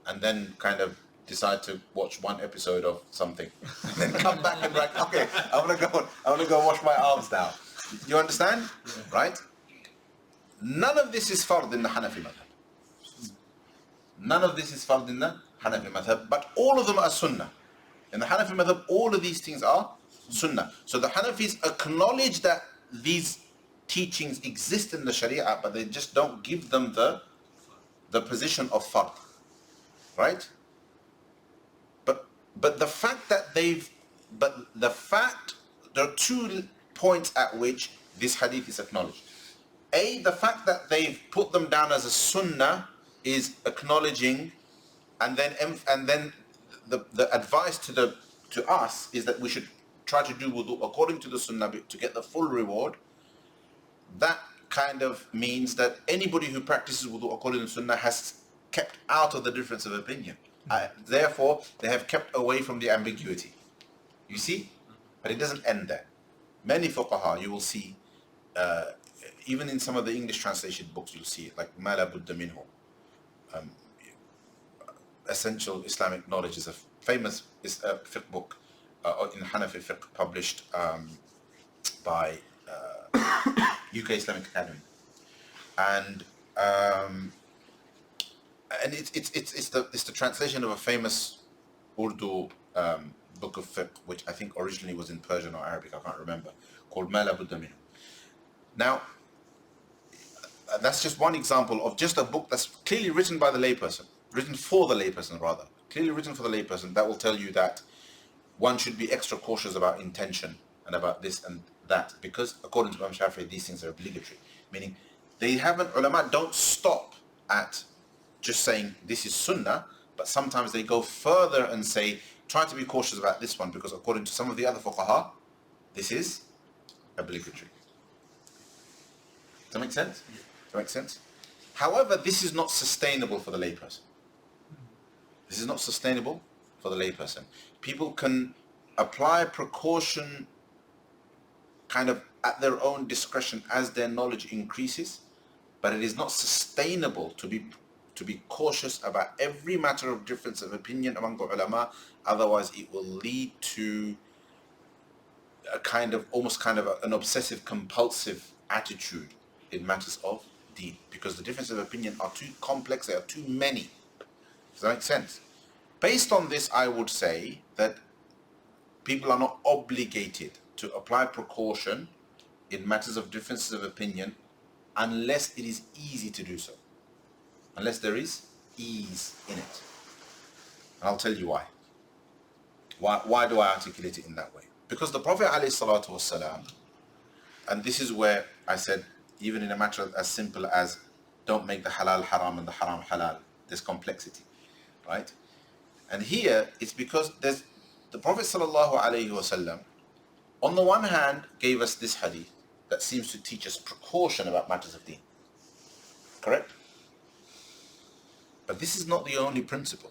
and then kind of decide to watch one episode of something and then come back and like, okay, I want to go wash my arms now. You understand? Yeah. Right? None of this is fard in the Hanafi madhab. None of this is fard in the Hanafi madhab, but all of them are sunnah. In the Hanafi madhab, all of these things are sunnah. So the Hanafis acknowledge that these teachings exist in the Sharia, but they just don't give them the position of fard. Right? But the fact that there are 2 points at which this hadith is acknowledged. A, the fact that they've put them down as a sunnah is acknowledging, and then the advice to us is that we should try to do wudu according to the sunnah to get the full reward. That kind of means that anybody who practices wudu according to sunnah has kept out of the difference of opinion. Therefore, they have kept away from the ambiguity. You see? But it doesn't end there. Many fuqaha, you will see, even in some of the English translation books, you'll see it, like Ma la budda minhu. Essential Islamic Knowledge is a famous fiqh book in Hanafi fiqh published by UK Islamic Academy. And it's the translation of a famous Urdu book of fiqh, which I think originally was in Persian or Arabic, I can't remember, called Ma la budda minhu. Now, that's just one example of just a book that's clearly written by the layperson, written for the layperson rather, clearly written for the layperson, that will tell you that one should be extra cautious about intention and about this and that, because according to Imam Shafi'i, these things are obligatory. Meaning, ulama don't stop at just saying this is sunnah, but sometimes they go further and say, try to be cautious about this one, because according to some of the other fuqaha, this is obligatory. Does that make sense? Does that make sense? However, this is not sustainable for the layperson. This is not sustainable for the layperson. People can apply precaution kind of at their own discretion as their knowledge increases, but it is not sustainable to be cautious about every matter of difference of opinion among the ulama. Otherwise, it will lead to a kind of an obsessive compulsive attitude in matters of deen, because the differences of opinion are too complex, they are too many. Does that make sense? Based on this, I would say that people are not obligated to apply precaution in matters of differences of opinion unless it is easy to do so. Unless there is ease in it. And I'll tell you why. Why do I articulate it in that way? Because the Prophet ﷺ, and this is where I said, even in a matter as simple as don't make the halal haram and the haram halal, there's complexity, right? And here it's because there's the Prophet ﷺ, on the one hand, gave us this hadith that seems to teach us precaution about matters of deen. Correct? But this is not the only principle.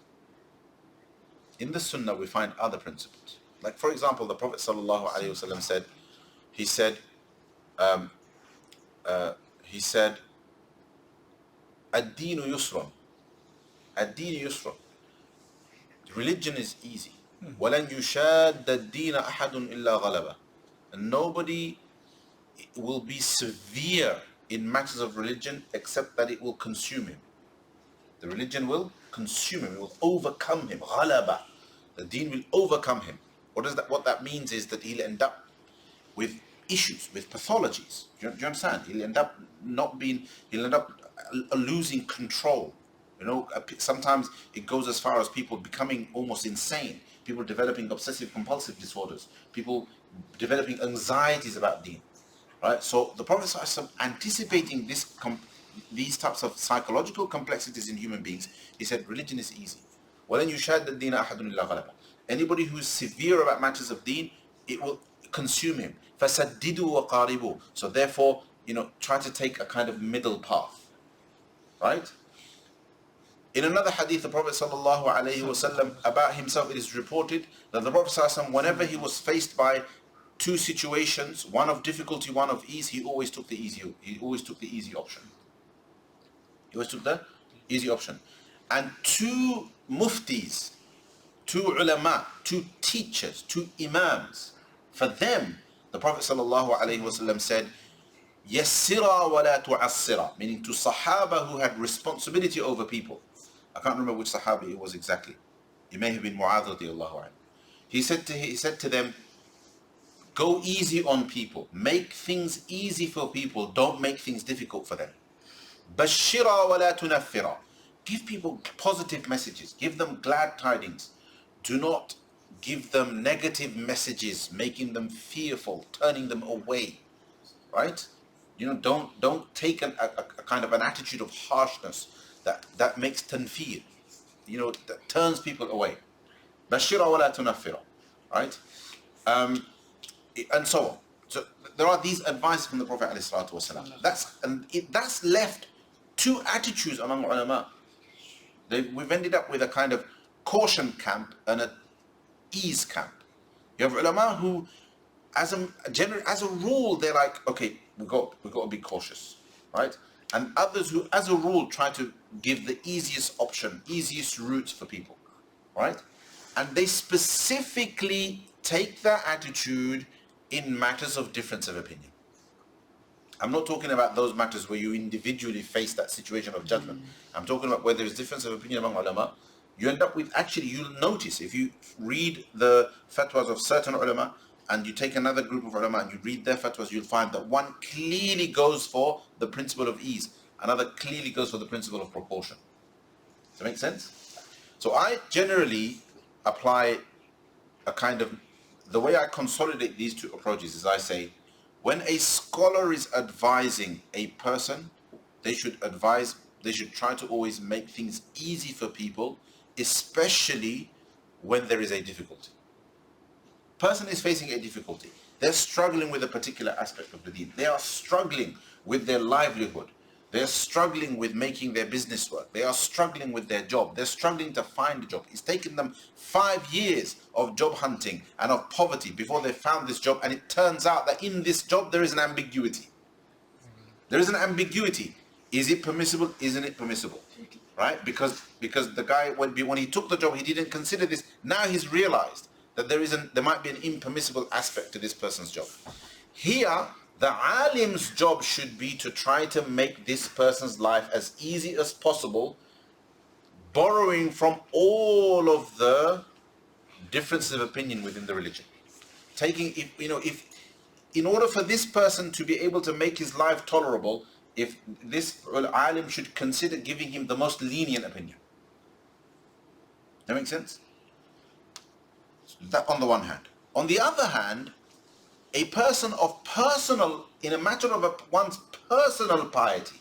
In the Sunnah, we find other principles. Like, for example, the Prophet ﷺ said, he said, "Ad-deenu yusrun." Ad-deenu yusrun. Religion is easy. وَلَنْ يُشَادَّ الدِّينَ أَحَدٌ إِلَّا غَلَبَهُ. And nobody will be severe in matters of religion except that it will consume him. The religion will consume him, it will overcome him. غَلَبَ. The deen will overcome him. What that means is that he'll end up with issues, with pathologies. Do you understand? He'll end up losing control. You know, sometimes it goes as far as people becoming almost insane, people developing obsessive compulsive disorders, people developing anxieties about deen. Right? So the Prophet ﷺ, anticipating these types of psychological complexities in human beings, he said, religion is easy. وَلَنْ يُشَادَ الدِّينَ أَحَدٌ إِلَّا غَلَبَهُ. Anybody who is severe about matters of deen, it will consume him. فَسَدِّدُوا وَقَارِبُوا. So therefore, you know, try to take a kind of middle path. Right? In another hadith, the Prophet ﷺ, about himself, it is reported that the Prophet ﷺ, whenever he was faced by two situations, one of difficulty, one of ease, he always took the easy option. He always took the easy option. And two muftis, two ulama, two teachers, two imams, for them, the Prophet ﷺ said, يَسِّرَا وَلَا تُعَسِّرَا, meaning to Sahaba who had responsibility over people. I can't remember which Sahabi it was exactly. It may have been Mu'adh radiallahu anhu. He said to them, go easy on people. Make things easy for people. Don't make things difficult for them. بَشِّرَا وَلَا تُنَفِّرَا. Give people positive messages. Give them glad tidings. Do not give them negative messages, making them fearful, turning them away. Right? You know, don't take a kind of an attitude of harshness that makes tanfir. You know, that turns people away. بَشِّرَا وَلَا تُنَفِّرَا. Right? And so on. So there are these advice from the Prophet ﷺ. That's left two attitudes among ulama. We've ended up with a kind of caution camp and an ease camp. You have ulama who, as a rule, they're like, okay, we got to be cautious, right? And others who, as a rule, try to give the easiest option, easiest route for people, right? And they specifically take that attitude in matters of difference of opinion. I'm not talking about those matters where you individually face that situation of judgment. I'm talking about where there is difference of opinion among ulama. You end up with, actually, you'll notice, if you read the fatwas of certain ulama and you take another group of ulama and you read their fatwas, you'll find that one clearly goes for the principle of ease, another clearly goes for the principle of proportion. Does that make sense? So I generally apply a kind of, the way I consolidate these two approaches is I say, when a scholar is advising a person, they should try to always make things easy for people, especially when there is a difficulty. Person is facing a difficulty. They're struggling with a particular aspect of the deen. They are struggling with their livelihood. They're struggling with making their business work. They are struggling with their job. They're struggling to find a job. It's taken them 5 years of job hunting and of poverty before they found this job. And it turns out that in this job, there is an ambiguity. There is an ambiguity. Is it permissible? Isn't it permissible? Right? Because the guy, when he took the job, he didn't consider this. Now he's realized that there might be an impermissible aspect to this person's job. Here, the alim's job should be to try to make this person's life as easy as possible, borrowing from all of the differences of opinion within the religion. If in order for this person to be able to make his life tolerable, if this alim should consider giving him the most lenient opinion. That makes sense? That on the one hand. On the other hand, a person of in a matter of one's personal piety,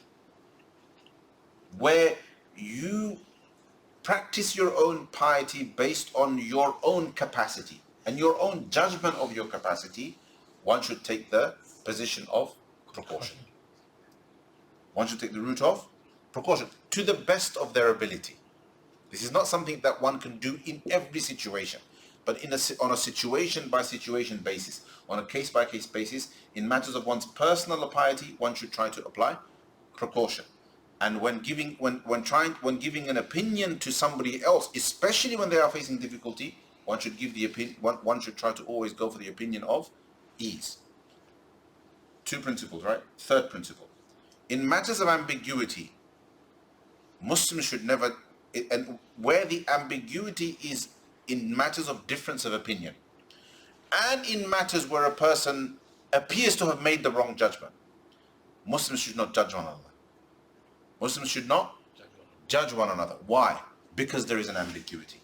where you practice your own piety based on your own capacity and your own judgment of your capacity, one should take the position of precaution. One should take the route of precaution to the best of their ability. This is not something that one can do in every situation, but on a situation by situation basis, on a case by case basis, in matters of one's personal piety, one should try to apply precaution. And when giving an opinion to somebody else, especially when they are facing difficulty, one should give the opinion. One should try to always go for the opinion of ease. Two principles, right? Third principle: in matters of ambiguity, Muslims should never, and where the ambiguity is in matters of difference of opinion, and in matters where a person appears to have made the wrong judgment, Muslims should not judge one another. Muslims should not judge one another. Why? Because there is an ambiguity.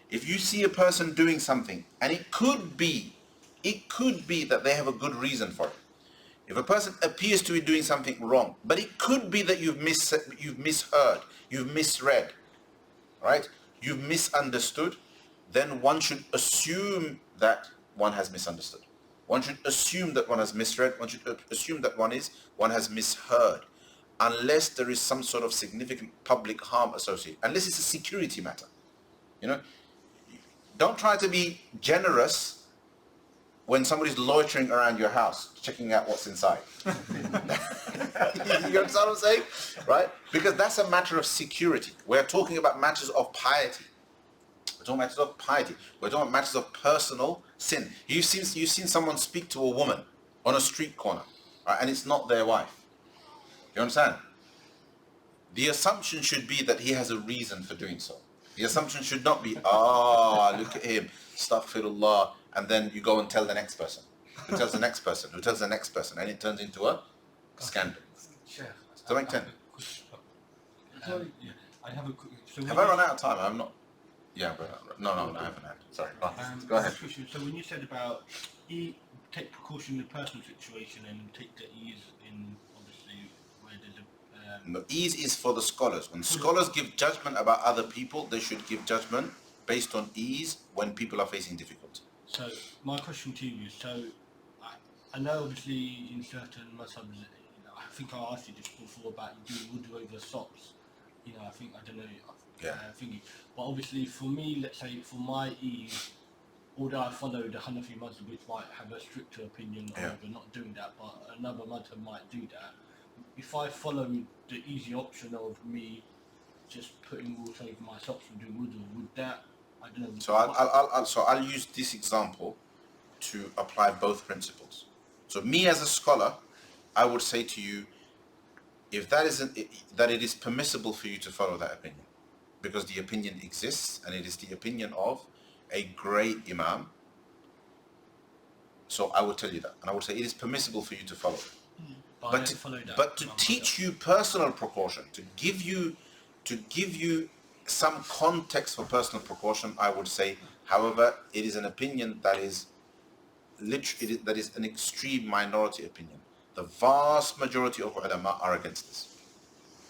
If you see a person doing something, and it could be that they have a good reason for it. If a person appears to be doing something wrong, but it could be that you've misheard, you've misread, right? You've misunderstood, then one should assume that one has misunderstood. One should assume that one has misread. One should assume that one has misheard, unless there is some sort of significant public harm associated. Unless it's a security matter, you know. Don't try to be generous when somebody's loitering around your house, checking out what's inside. You understand what I'm saying? Right? Because that's a matter of security. We're talking about matters of piety. We're talking matters of piety. We're talking about matters of personal sin. You've seen someone speak to a woman on a street corner, right, and it's not their wife. You understand? The assumption should be that he has a reason for doing so. The assumption should not be, look at him, astaghfirullah, and then you go and tell the next person, who tells the next person, who tells the next person, and it turns into a scandal. Shaykh, Does that make sense? I have a quick. So Have I run out of time? I'm not. Yeah, but no, I haven't had. Sorry. Go ahead. So when you said about take precaution in the personal situation and take the ease in obviously where there's a No, ease is for the scholars. When scholars give judgment about other people, they should give judgment based on ease when people are facing difficulty. So my question to you is, so I know obviously in certain mazhabs, I think I asked you this before about doing wudu over socks. I think, I don't know, thinking. But obviously for me, let's say for my ease, although I follow the Hanafi mazhab, which might have a stricter opinion over not doing that, but another mazhab might do that. If I follow the easy option of me just putting water over my socks and doing wudu, would that, I don't know. So I'll use this example to apply both principles. So me as a scholar, I would say to you, if that it is permissible for you to follow that opinion, because the opinion exists and it is the opinion of a great Imam. So I would tell you that, and I would say it is permissible for you to follow it. But to teach you personal precaution, to give you some context for personal precaution, I would say, however, it is an opinion that is literally, that is an extreme minority opinion. The vast majority of ulama are against this.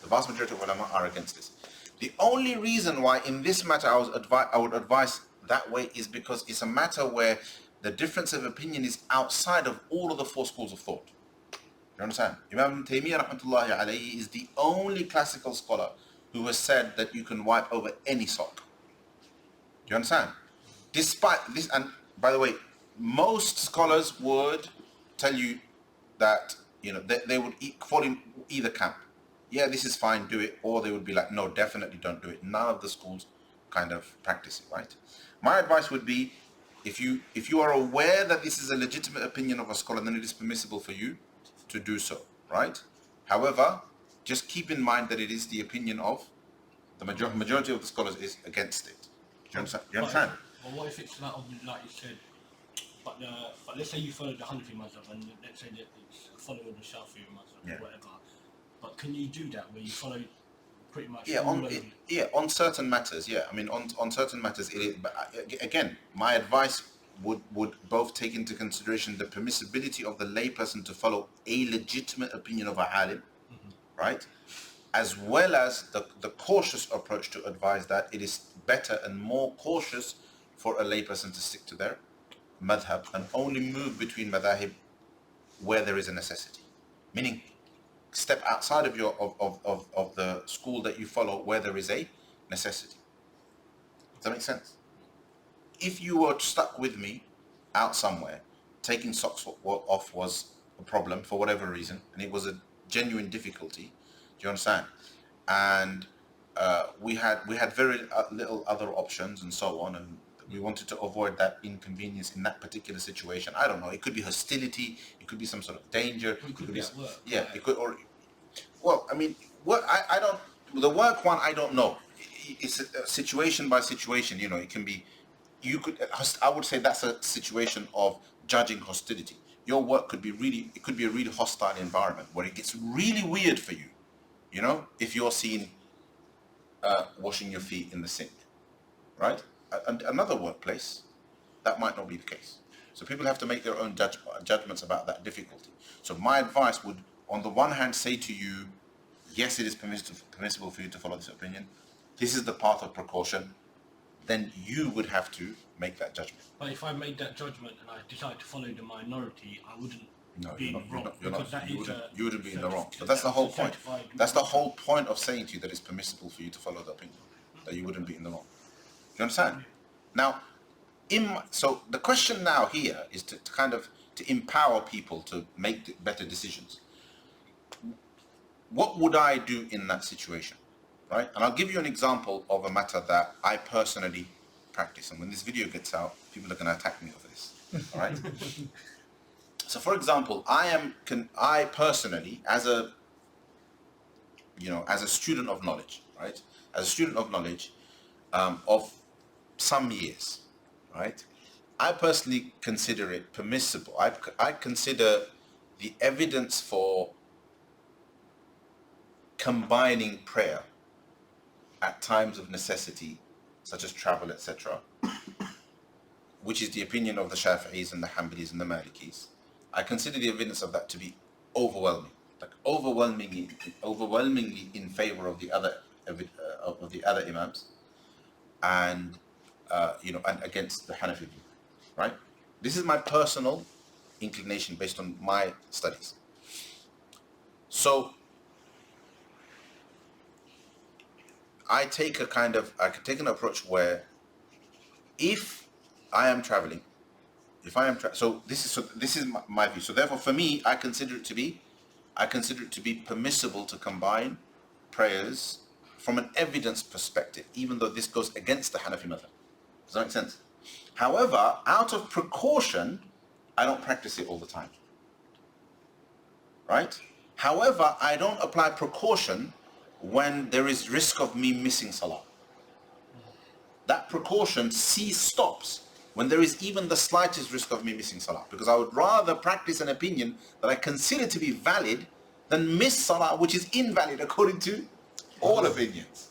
The vast majority of ulama are against this. The only reason why in this matter I would advise that way is because it's a matter where the difference of opinion is outside of all of the four schools of thought. You understand? Imam Taymiyyah rahmatullahi alayhi is the only classical scholar who has said that you can wipe over any sock. Do you understand? Despite this, and by the way, most scholars would tell you that, they would fall in either camp. Yeah, this is fine, do it. Or they would be like, no, definitely don't do it. None of the schools kind of practice it, right? My advice would be, if you are aware that this is a legitimate opinion of a scholar, then it is permissible for you to do so, right? However, just keep in mind that it is the opinion of the majority of the scholars is against it. Do you understand? But what if it's like you said, but let's say you follow the Hanafi mazhab and let's say that it's following the Shafi'i mazhab or whatever. But can you do that where you follow pretty much? On certain matters, yeah. I mean, on certain matters, it is. But again, my advice would both take into consideration the permissibility of the layperson to follow a legitimate opinion of a alim, right? As well as the cautious approach to advise that it is better and more cautious for a layperson to stick to their madhab and only move between madhahib where there is a necessity. Meaning, step outside of of the school that you follow where there is a necessity. Does that make sense? If you were stuck with me out somewhere, taking socks off was a problem for whatever reason, and it was a genuine difficulty. Do you understand? And we had very little other options and so on, and we wanted to avoid that inconvenience in that particular situation. I don't know. It could be hostility. It could be some sort of danger. It could be at work. Yeah, it could. Or, well, I mean, I don't. The work one, I don't know. It's a situation by situation. It can be. I would say that's a situation of judging hostility. your work could be it could be a really hostile environment where it gets really weird for you, you know, if you're seen washing your feet in the sink, right? And another workplace, that might not be the case. So people have to make their own judgments about that difficulty. So my advice would, on the one hand, say to you, yes, it is permissible for you to follow this opinion. This is the path of precaution. Then you would have to make that judgment. But if I made that judgment and I decided to follow the minority, I wouldn't No, be wrong. you're not. You wouldn't be in the wrong. But That's that's the whole point. certified- That's the whole point of saying to you that it's permissible for you to follow the opinion, that you wouldn't be in the wrong. You understand? Now, so the question now here is to kind of to empower people to make better decisions. What would I do in that situation, right? And I'll give you an example of a matter that I personally practice. And when this video gets out, people are going to attack me over this. All right. So, for example, I personally, as a student of knowledge, right? As a student of knowledge of some years, right? I personally consider it permissible. I consider the evidence for combining prayer at times of necessity, such as travel, etc., which is the opinion of the Shafi'is and the Hanbalis and the Malikis. I consider the evidence of that to be overwhelming, like overwhelmingly in favor of the other imams, and and against the Hanafi view, right? This is my personal inclination based on my studies. So I take an approach where if I am traveling, so this is my view. So therefore, for me, I consider it to be permissible to combine prayers from an evidence perspective, even though this goes against the Hanafi method. Does that make sense? However, out of precaution, I don't practice it all the time. Right? However, I don't apply precaution when there is risk of me missing salah. That precaution stops when there is even the slightest risk of me missing salah, because I would rather practice an opinion that I consider to be valid than miss salah, which is invalid according to all opinions.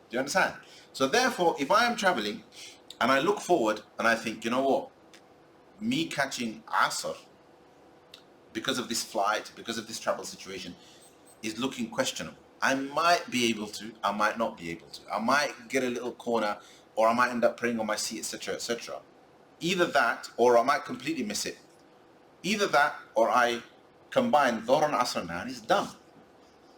Do you understand? So therefore, if I am traveling and I look forward and I think, you know what, me catching Asr because of this flight, because of this travel situation, is looking questionable. I might be able to, I might not be able to. I might get a little corner, or I might end up praying on my seat, etc., etc. Either that, or I might completely miss it. Either that, or I combine Dhuhr and Asr now, and it's done.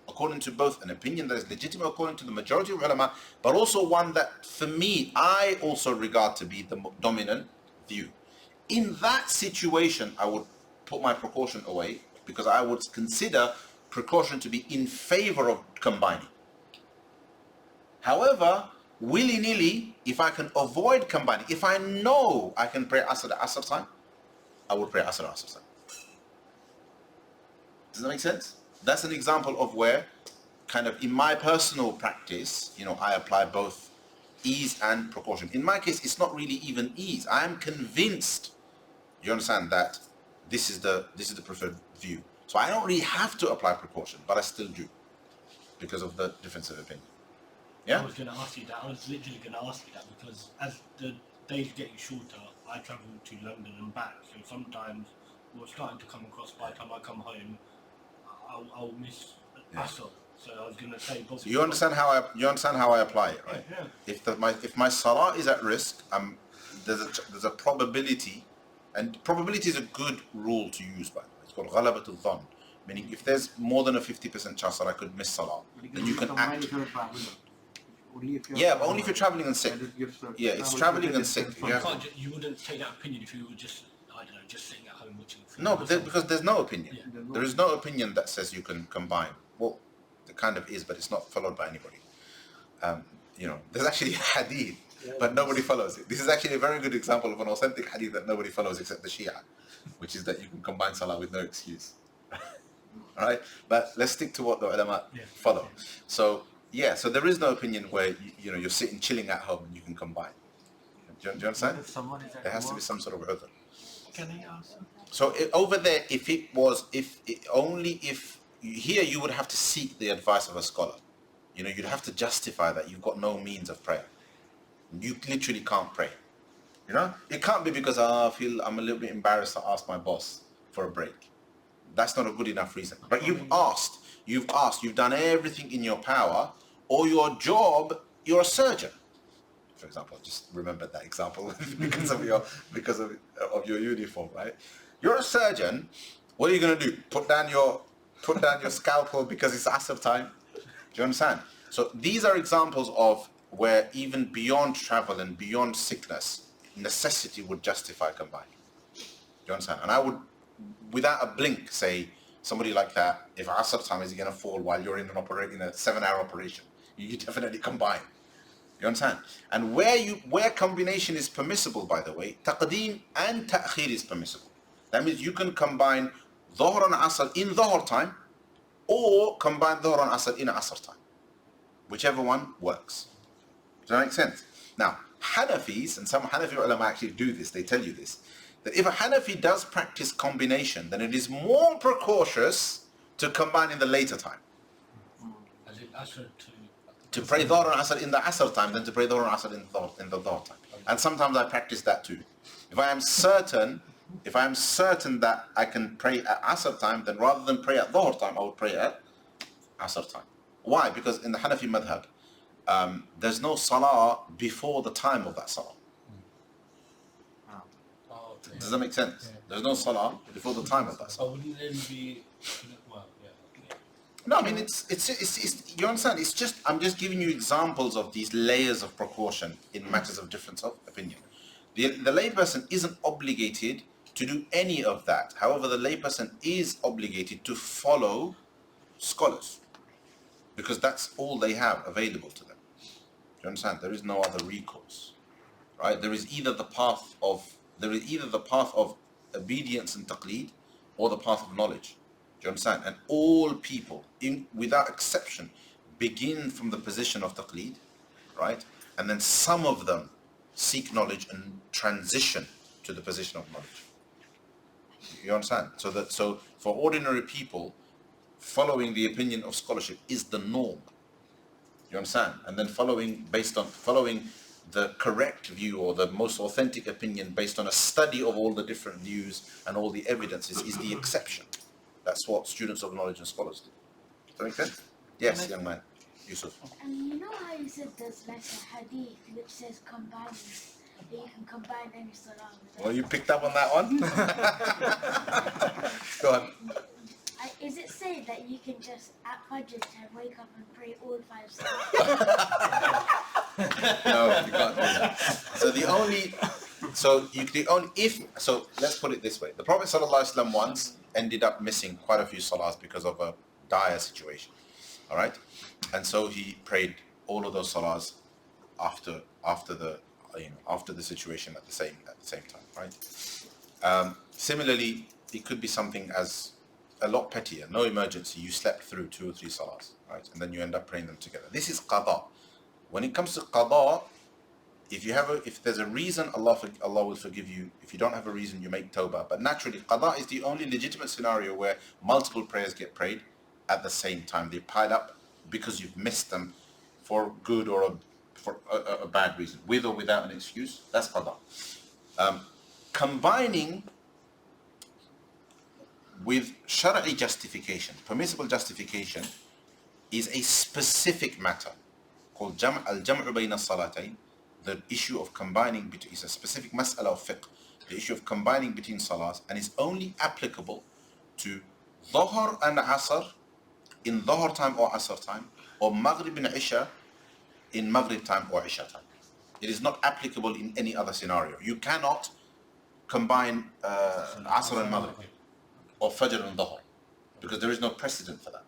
According to both an opinion that is legitimate according to the majority of ulama, but also one that, for me, I also regard to be the dominant view. In that situation, I would put my precaution away, because I would consider precaution to be in favor of combining. However, willy-nilly, if I can avoid combining, if I know I can pray Asr at Asr time, I would pray Asr at Asr time. Does that make sense? That's an example of where, kind of in my personal practice, I apply both ease and precaution. In my case, it's not really even ease. I am convinced, you understand, that this is the preferred view. So I don't really have to apply precaution, but I still do, because of the difference of opinion. Yeah? I was going to ask you that. I was literally going to ask you that, because as the days are getting shorter, I travel to London and back. So sometimes we're starting to come across, by the time I come home, I'll miss Asr. So I was going to say... So you understand how I apply it, right? Yeah. If my salah is at risk, there's a probability, and probability is a good rule to use, by the way. It's called ghalabatul dhann, meaning if there's more than a 50% chance that I could miss salah, then you can act. Yeah, but only if you're traveling and sick. Yeah, it's traveling and sick. You wouldn't take that opinion if you were just, I don't know, just sitting at home watching film. No, because there's no opinion. Yeah. There is no opinion that says you can combine. Well, there kind of is, but it's not followed by anybody. There's actually a hadith, but nobody follows it. This is actually a very good example of an authentic hadith that nobody follows except the Shia, which is that you can combine salah with no excuse. All right, but let's stick to what the ulama follow. So there is no opinion where you're sitting chilling at home and you can combine. Do you understand? If someone is at There has to work, be some sort of udhr. Can I ask? So over there, here you would have to seek the advice of a scholar. You know, you'd have to justify that you've got no means of prayer. You literally can't pray. You know, it can't be because I feel I'm a little bit embarrassed to ask my boss for a break. That's not a good enough reason. But you've done everything in your power, or your job, you're a surgeon. For example, just remember that example because of your uniform, right? You're a surgeon. What are you going to do? Put down your scalpel because it's Asr time? Do you understand? So these are examples of where even beyond travel and beyond sickness, necessity would justify combining. Do you understand? And I would, without a blink, say somebody like that, if Asr time is going to fall while you're in a 7-hour operation, you definitely combine. You understand? And where combination is permissible, by the way, taqdeem and ta'khir is permissible. That means you can combine Dhuhr and Asr in Dhuhr time, or combine Dhuhr and Asr in Asr time. Whichever one works. Does that make sense? Now, Hanafis, and some Hanafi ulama actually do this, they tell you this, that if a Hanafi does practice combination, then it is more precautious to combine in the later time. As in Asr To pray Dhuhr and Asr in the Asr time than to pray Dhuhr and Asr in the Dhuhr time. And sometimes I practice that too. If I am certain that I can pray at Asr time, then rather than pray at Dhuhr time, I would pray at Asr time. Why? Because in the Hanafi madhab, there's no salah before the time of that salah. Does that make sense? There's no salah before the time of that salah. wouldn't then be, well, yeah. No, I mean it's you understand? It's just I'm just giving you examples of these layers of precaution in matters of difference of opinion. The layperson isn't obligated to do any of that. However, the layperson is obligated to follow scholars because that's all they have available to them. Do you understand? There is no other recourse, right? There is either the path of obedience and taqleed, or the path of knowledge. Do you understand? And all people, without exception, begin from the position of taqleed, right? And then some of them seek knowledge and transition to the position of knowledge. You understand? So for ordinary people, following the opinion of scholarship is the norm. You understand? And then following the correct view or the most authentic opinion based on a study of all the different views and all the evidences is the exception. That's what students of knowledge and scholars do. Does that make sense? Yes, young man. Yusuf. And you know how you said there's like a hadith which says combining, that you can combine any salah with Well, you picked up on that one. Go on. Is it saying that you can just at Fajr time wake up and pray all 5 salahs? No, you can't do that. So let's put it this way. The Prophet ﷺ once ended up missing quite a few salahs because of a dire situation. All right? And so he prayed all of those salahs after the situation at the same time, right? Similarly, it could be something as a lot pettier, no emergency, you slept through 2 or 3 salahs, right? And then you end up praying them together. This is qada. When it comes to qada, if there's a reason, Allah will forgive you. If you don't have a reason, you make tawbah. But naturally, qada is the only legitimate scenario where multiple prayers get prayed at the same time. They pile up because you've missed them for good or for a bad reason, with or without an excuse. That's qada. Combining with shar'i justification, permissible justification, is a specific matter called al-jam'u bayna salatayn. The issue of combining is a specific mas'ala of fiqh, the issue of combining between salahs, and is only applicable to dhuhr and asr in dhuhr time or asr time, or maghrib and isha in maghrib time or isha time. It is not applicable in any other scenario. You cannot combine asr and maghrib or fajr and dhuhr because there is no precedent for that.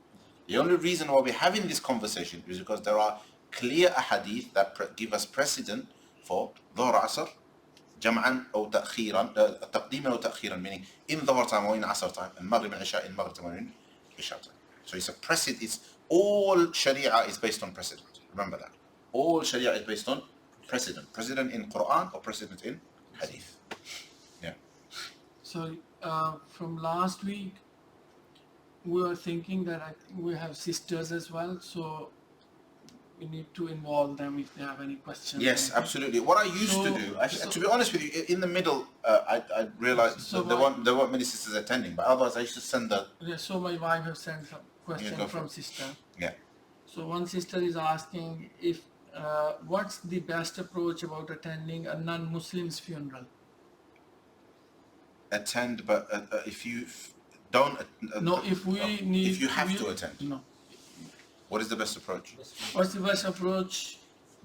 The only reason why we're having this conversation is because there are clear ahadith that give us precedent for dhuhr asr jam'an or ta'khiran, taqdeeman or ta'khiran, meaning in dhuhr time or in asr time, and maghrib and isha in maghrib time or in isha time. So it's a precedent. It's all sharia is based on precedent. Remember that. All sharia is based on precedent. Precedent in Quran or precedent in hadith. Yeah. So from last week, we were thinking that I think we have sisters as well, so we need to involve them if they have any questions. Yes, absolutely. What I used to do, actually, to be honest with you, in the middle, I realized So that there weren't many sisters attending, but otherwise I used to send the. Yeah, so my wife has sent some question go for from it. sister. Yeah. So one sister is asking if what's the best approach about attending a non-Muslim's funeral? Attend, but if you don't. No, if we need. If you have to attend. No. What is the best approach? What's the best approach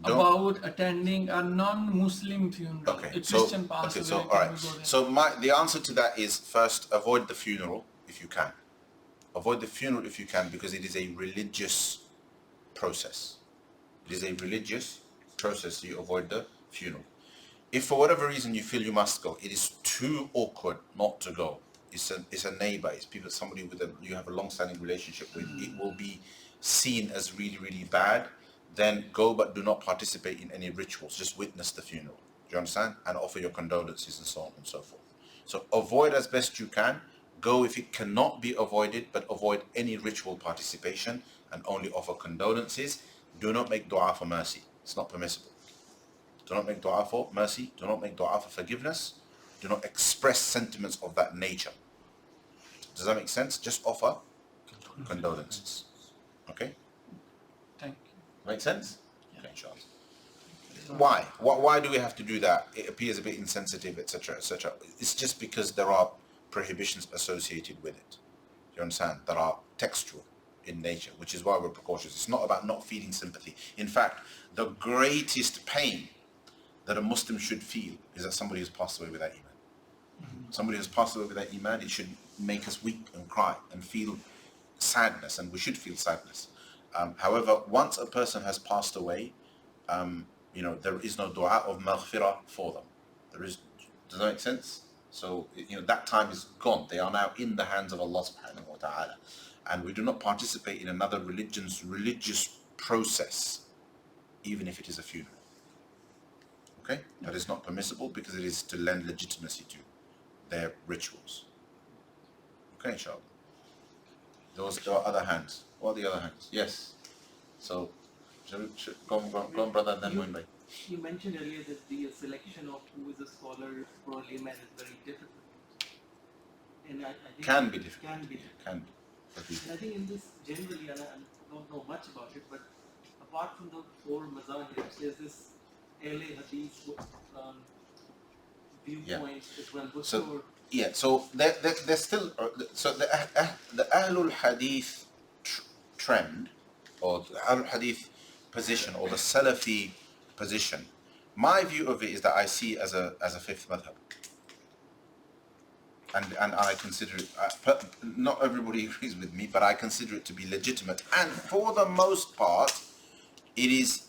Don't- about attending a non-Muslim funeral? Okay, A so Christian passed okay, away, so can all we right. go there? So the answer to that is first avoid the funeral if you can. Avoid the funeral if you can because it is a religious process. It is a religious process. So you avoid the funeral. If for whatever reason you feel you must go, it is too awkward not to go. It's a neighbor. It's people, somebody you have a long-standing relationship with. It will be seen as really, really bad. Then go, but do not participate in any rituals. Just witness the funeral. Do you understand? And offer your condolences and so on and so forth. So avoid as best you can. Go if it cannot be avoided, but avoid any ritual participation and only offer condolences. Do not make dua for mercy. It's not permissible. Do not make dua for mercy. Do not make dua for forgiveness. Do not express sentiments of that nature. Does that make sense? Just offer condolences. Okay? Thank you. Make sense? Okay, inshallah. Why? Why do we have to do that? It appears a bit insensitive, etc., etc. It's just because there are prohibitions associated with it. You understand? That are textual in nature, which is why we're precautious. It's not about not feeling sympathy. In fact, the greatest pain that a Muslim should feel is that somebody has passed away without iman. Somebody has passed away without iman. It should make us weep and cry and feel sadness, and we should feel sadness. However, once a person has passed away, there is no dua of maghfirah for them. Does that make sense? So, that time is gone. They are now in the hands of Allah subhanahu wa ta'ala. And we do not participate in another religion's religious process, even if it is a funeral. Okay? That is not permissible because it is to lend legitimacy to their rituals. Okay, inshallah. There are other hands. What are the other hands? Yes. So, go on, brother, and then Moinbay. You mentioned earlier that the selection of who is a scholar for a layman is very difficult. And I think Can be difficult. Can be difficult. Can be. For people. And I think in this generally, and I don't know much about it, but apart from the four mazahibs, there's this LA Hadith viewpoint as well. What's So- your Yeah, so there's still so the Ahlul Hadith trend, or the Ahlul Hadith position, or the Salafi position. My view of it is that I see it as a fifth madhab, and I consider it. Not everybody agrees with me, but I consider it to be legitimate. And for the most part, it is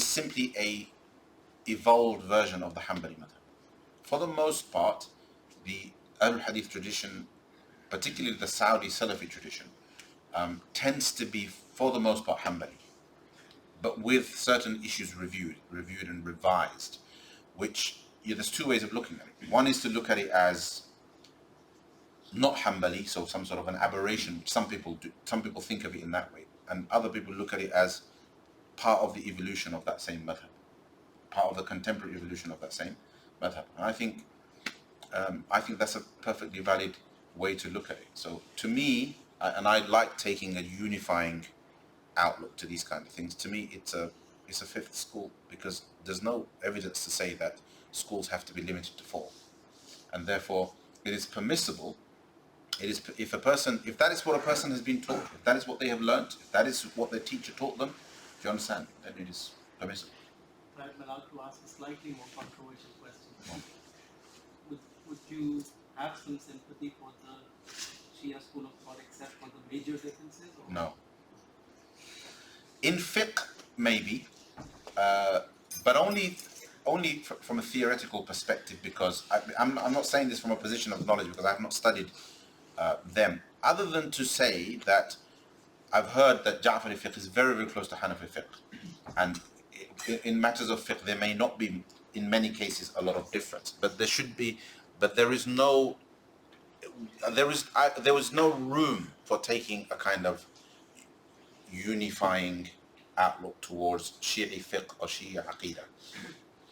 simply a evolved version of the Hanbali madhab. For the most part, the Ahlul Hadith tradition, particularly the Saudi Salafi tradition, tends to be, for the most part, Hanbali, but with certain issues reviewed and revised, which there's two ways of looking at it. One is to look at it as not Hanbali, so some sort of an aberration. Some people think of it in that way, and other people look at it as part of the evolution of that same madhab, part of the contemporary evolution of that same madhab. And I think that's a perfectly valid way to look at it. So to me, I like taking a unifying outlook to these kind of things. To me, it's a fifth school because there's no evidence to say that schools have to be limited to four, and therefore it is permissible. It is if that is what a person has been taught, if that is what they have learnt, if that is what their teacher taught them, do you understand? Then it is permissible. I'm allowed to ask a slightly more controversial question. Would you have some sympathy for the Shia school of thought except for the major differences? Or? No. In fiqh, maybe, but only from a theoretical perspective, because I'm not saying this from a position of knowledge because I have not studied them, other than to say that I've heard that Ja'fari fiqh is very, very close to Hanafi fiqh, and in matters of fiqh there may not be, in many cases, a lot of difference, but there is no there was no room for taking a kind of unifying outlook towards Shi'i fiqh or Shi'i aqidah.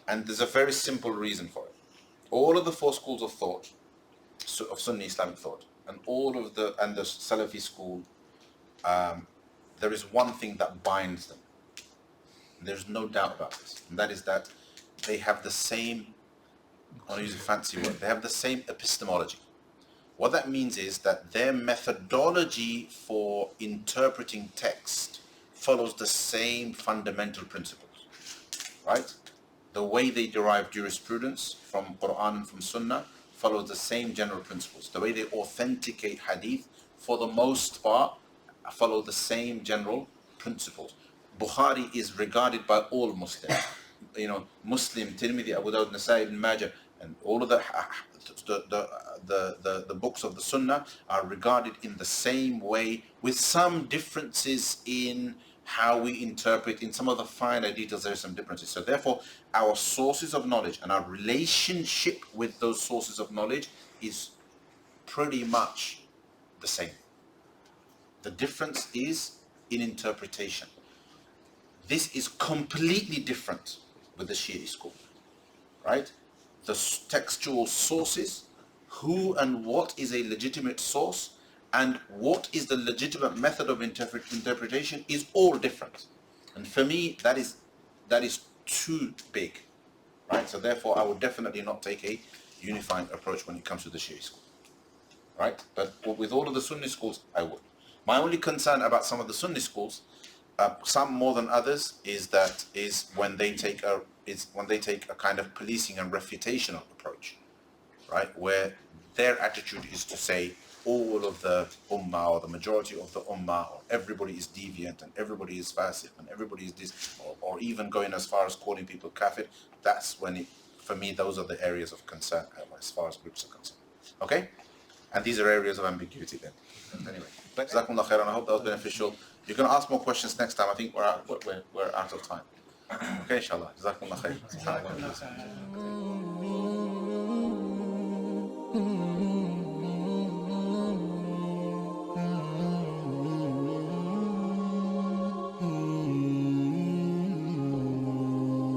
And there's a very simple reason for it. All of the four schools of thought, of Sunni Islamic thought, and the Salafi school, there is one thing that binds them. There's no doubt about this, and that is that they have the same, I want to use a fancy word, they have the same epistemology. What that means is that their methodology for interpreting text follows the same fundamental principles, right? The way they derive jurisprudence from Quran and from Sunnah follows the same general principles. The way they authenticate Hadith, for the most part, follow the same general principles. Bukhari is regarded by all Muslims. Muslim, Tirmidhi, Abu Dawud, Nasa'i, Ibn Majah, and all of the books of the Sunnah are regarded in the same way, with some differences in how we interpret. In some of the finer details, there are some differences. So therefore, our sources of knowledge and our relationship with those sources of knowledge is pretty much the same. The difference is in interpretation. This is completely different with the Shi'i school, right? The textual sources, who and what is a legitimate source, and what is the legitimate method of interpretation is all different. And for me, that is too big, right? So therefore, I would definitely not take a unifying approach when it comes to the Shi'i school, right? But with all of the Sunni schools, I would. My only concern about some of the Sunni schools, some more than others, is when they take a kind of policing and refutational approach, right? Where their attitude is to say all of the ummah, or the majority of the ummah, or everybody is deviant and everybody is fasiq and everybody is this, or even going as far as calling people kafir. That's when for me, those are the areas of concern as far as groups are concerned. Okay? And these are areas of ambiguity then. Anyway, Jazakumullah khairan. I hope that was beneficial. You're going to ask more questions next time. I think we're out of time. Okay, inshallah. Jazakumullah khairan. Jazakallah khair.